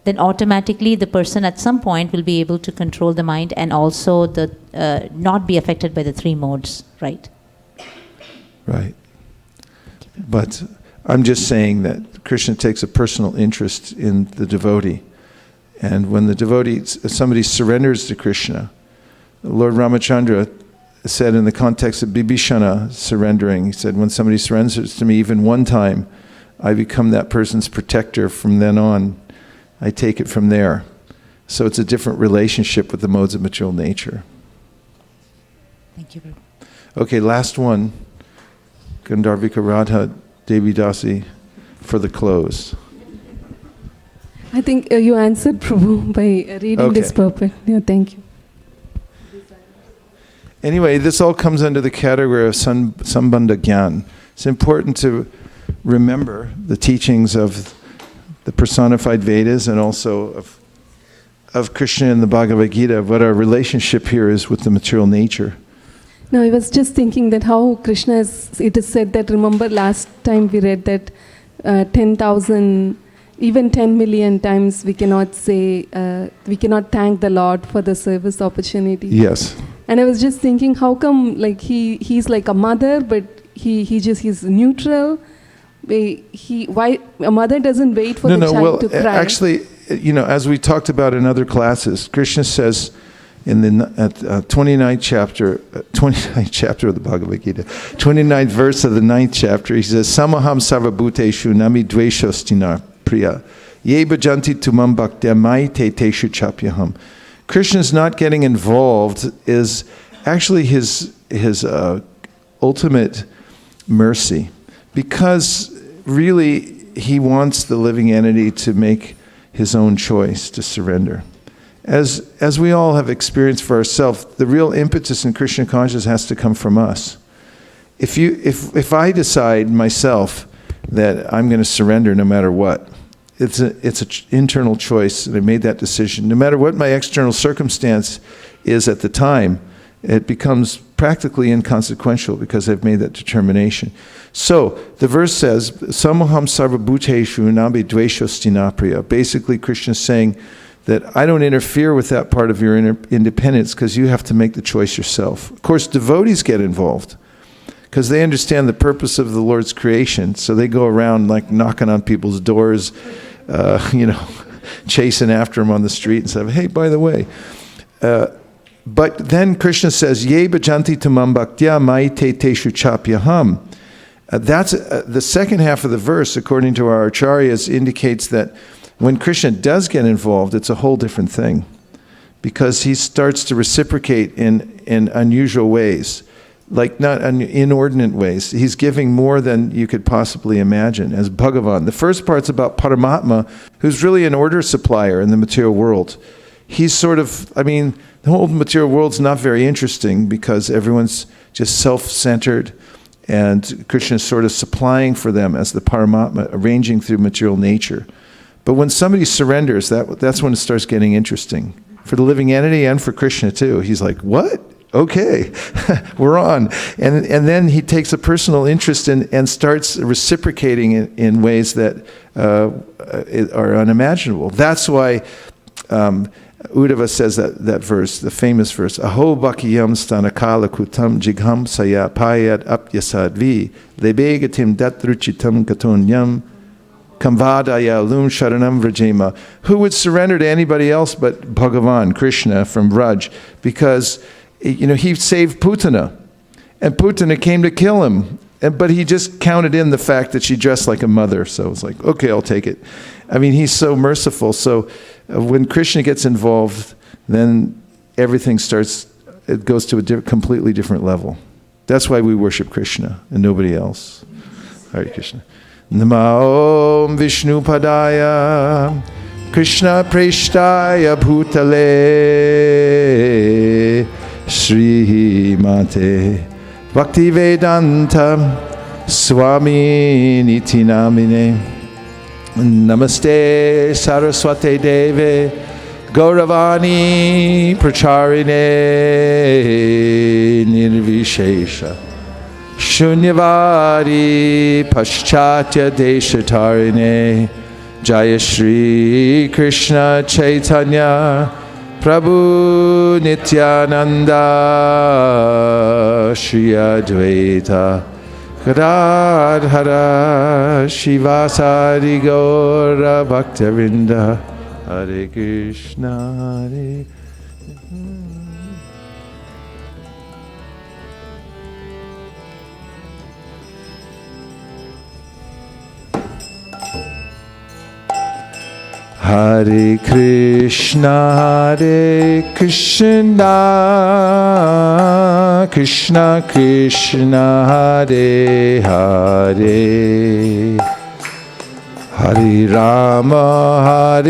then automatically the person at some point will be able to control the mind and also not be affected by the three modes, right? Right. But I'm just saying that Krishna takes a personal interest in the devotee. And when the devotee, somebody surrenders to Krishna, Lord Ramachandra said in the context of Bibhishana surrendering, he said, when somebody surrenders to me even one time, I become that person's protector from then on. I take it from there. So it's a different relationship with the modes of material nature. Thank you. Okay, last one. Gandharvika Radha Devi Dasi for the close. I think you answered, Prabhu, by reading this purport. Yeah, thank you. Anyway, this all comes under the category of Sambandha Gyan. It's important to remember the teachings of the personified Vedas and also of Krishna in the Bhagavad Gita, what our relationship here is with the material nature. No, I was just thinking that how Krishna it is said that, remember last time we read that 10,000, even 10 million times we cannot say, we cannot thank the Lord for the service opportunity. Yes. And I was just thinking, how come like he's like a mother, but he's neutral? Why a mother doesn't wait for the child to cry? Actually, as we talked about in other classes, Krishna says in the 29th chapter of the Bhagavad Gita, 29th verse of the 9th chapter, he says, Samaham sarvabhuteshu nami dveshostina priya ye bhajanti tumam bhaktya mai te teshu chapyaham. Krishna's not getting involved is actually his ultimate mercy, because really he wants the living entity to make his own choice to surrender. As we all have experienced for ourselves, the real impetus in Krishna consciousness has to come from us. If I decide myself that I'm going to surrender no matter what, it's an internal choice, and I made that decision. No matter what my external circumstance is at the time, it becomes practically inconsequential because I've made that determination. So the verse says, Samaham sarvabhuteshu nabi dveshostinapriya. Basically, Krishna is saying that I don't interfere with that part of your independence because you have to make the choice yourself. Of course, devotees get involved because they understand the purpose of the Lord's creation. So they go around like knocking on people's doors, chasing after them on the street and say, hey, by the way. But then Krishna says, Ye bhajanti tamam bhaktya mai te teshu chapyaham. That's the second half of the verse, according to our acharyas, indicates that when Krishna does get involved, it's a whole different thing, because he starts to reciprocate in unusual ways, like not inordinate ways. He's giving more than you could possibly imagine as Bhagavan. The first part's about Paramatma, who's really an order supplier in the material world. He's sort of, the whole material world's not very interesting because everyone's just self-centered, and Krishna's sort of supplying for them as the Paramatma, arranging through material nature. But when somebody surrenders, that's when it starts getting interesting. For the living entity and for Krishna too. He's like, what? Okay, we're on. And then he takes a personal interest and starts reciprocating in ways that are unimaginable. That's why Uddhava says that verse, the famous verse, Aho bhakiyam stanakala kutam jigham saya payat apyasadvi lebegatim datruchitam katonyam kamvadaya lum sharanam vrajema. Who would surrender to anybody else but Bhagavan, Krishna from Vraj? Because he saved Putana, and Putana came to kill him. but he just counted in the fact that she dressed like a mother. So it's like, okay, I'll take it. I mean, he's so merciful. So when Krishna gets involved, then everything starts, it goes to a completely different level. That's why we worship Krishna and nobody else. Hare Krishna. Nama Om Vishnu Padaya Krishna Preshtaya Bhutale Shri Mate Bhaktivedanta Swami Niti Namine Namaste Saraswate Deve Gauravani Pracharine Nirvishesha Shunyavadi Paschatya Deshatarine Jaya Shri Krishna Chaitanya Prabhu Nityananda Shri Advaita Gadadhara Shivasari Gaura Bhaktavinda Hare Krishna Hare Hare Krishna Krishna Krishna Hare Hare Hare Rama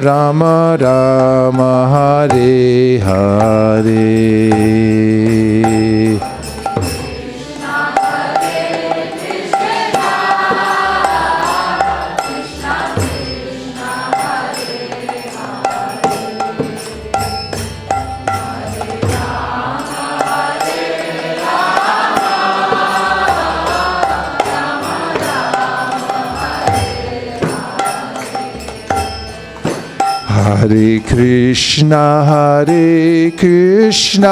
Rama Rama Hare Hare Hare Krishna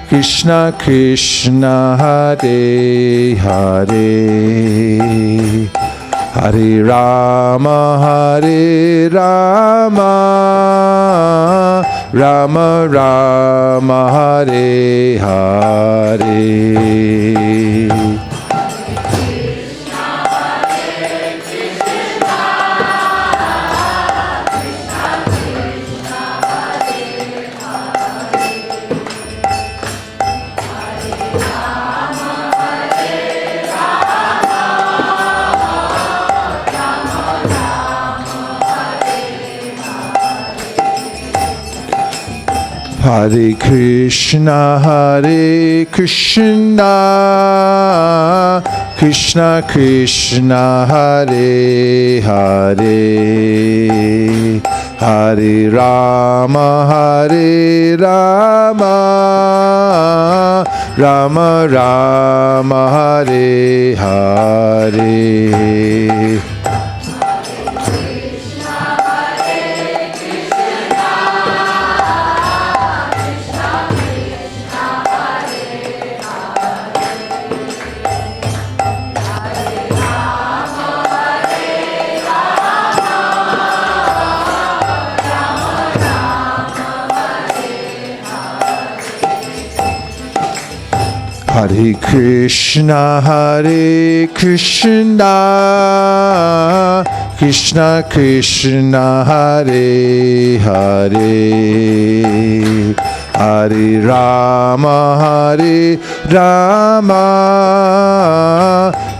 Krishna Krishna Hare Hare Hare Rama Rama Rama Hare Hare Hare Krishna Krishna Krishna Hare Hare Hare Rama Rama Rama Hare Hare Hare Krishna Krishna Krishna Hare Hare Hare Rama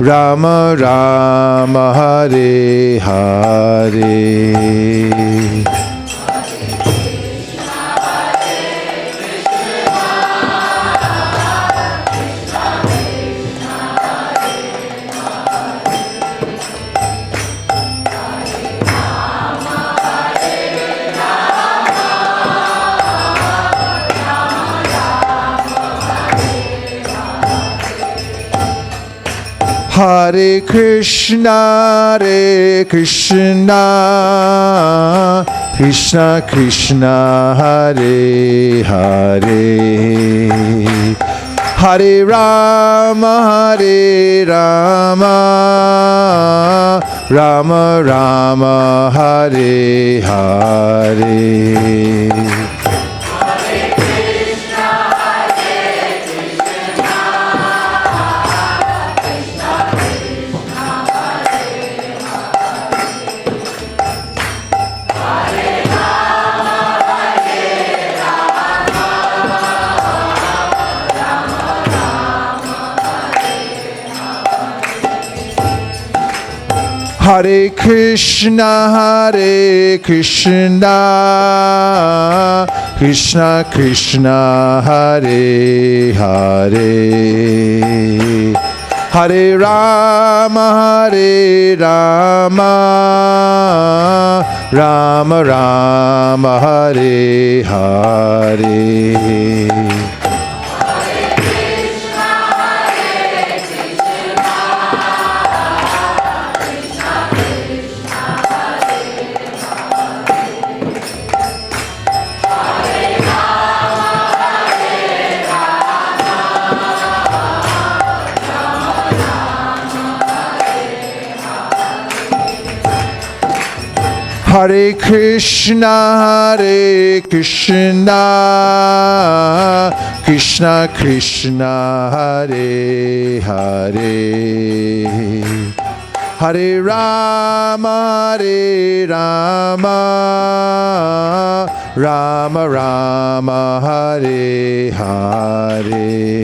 Rama Rama Hare Hare Hare Krishna Krishna Krishna Hare Hare Hare Rama Rama Rama Hare Hare Hare Krishna Hare Krishna, Krishna Krishna, Hare Hare, Hare Rama, Rama Rama, Hare Hare. Hare Krishna, Krishna Krishna, Hare Hare, Hare Rama, Rama Rama, Hare Hare.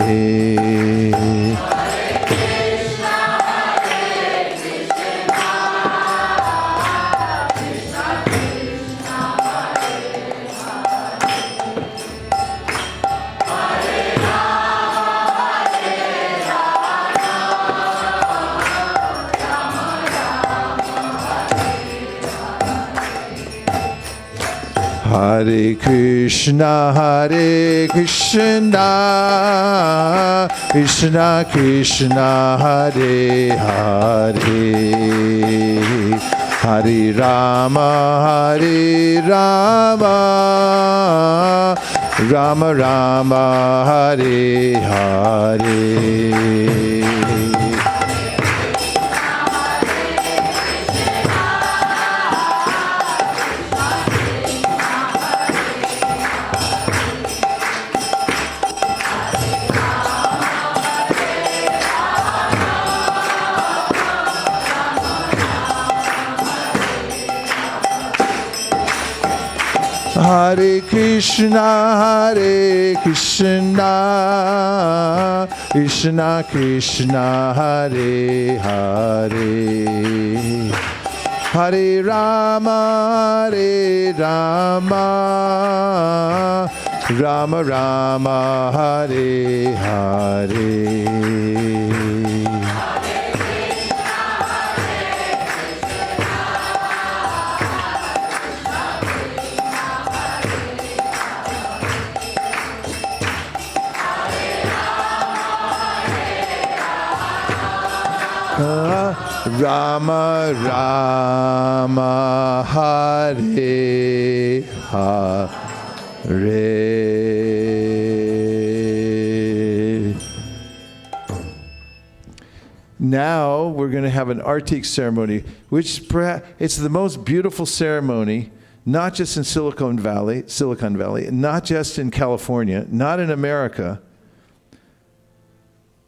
Hare Krishna, Krishna Krishna, Hare Hare, Hare Rama, Rama Rama, Hare Hare. Hare Krishna, Krishna Krishna, Hare Hare, Hare Rama, Rama Rama, Hare Hare. Rama Rama, Hare Hare. Now we're going to have an Artik ceremony, which perhaps it's the most beautiful ceremony, not just in Silicon Valley, not just in California, not in America,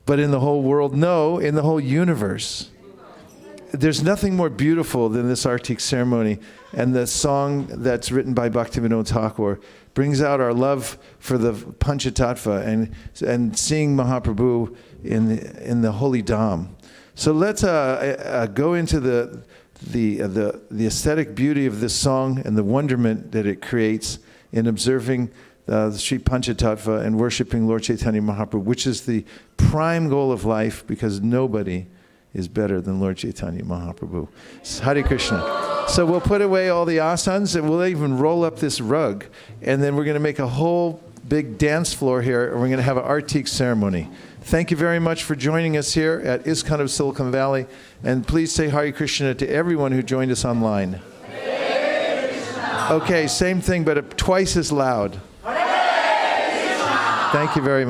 but in the whole world. No, in the whole universe. There's nothing more beautiful than this Artik ceremony, and the song that's written by Bhaktivinoda Thakur brings out our love for the Panchatattva and seeing Mahaprabhu in the holy Dham. So let's go into the aesthetic beauty of this song and the wonderment that it creates in observing the Sri Panchatattva and worshiping Lord Chaitanya Mahaprabhu, which is the prime goal of life, because nobody is better than Lord Chaitanya Mahaprabhu. Hare Krishna. So we'll put away all the asanas, and we'll even roll up this rug, and then we're going to make a whole big dance floor here, and we're going to have an Artik ceremony. Thank you very much for joining us here at ISKCON of Silicon Valley, and please say Hare Krishna to everyone who joined us online. Okay, same thing, but twice as loud. Thank you very much.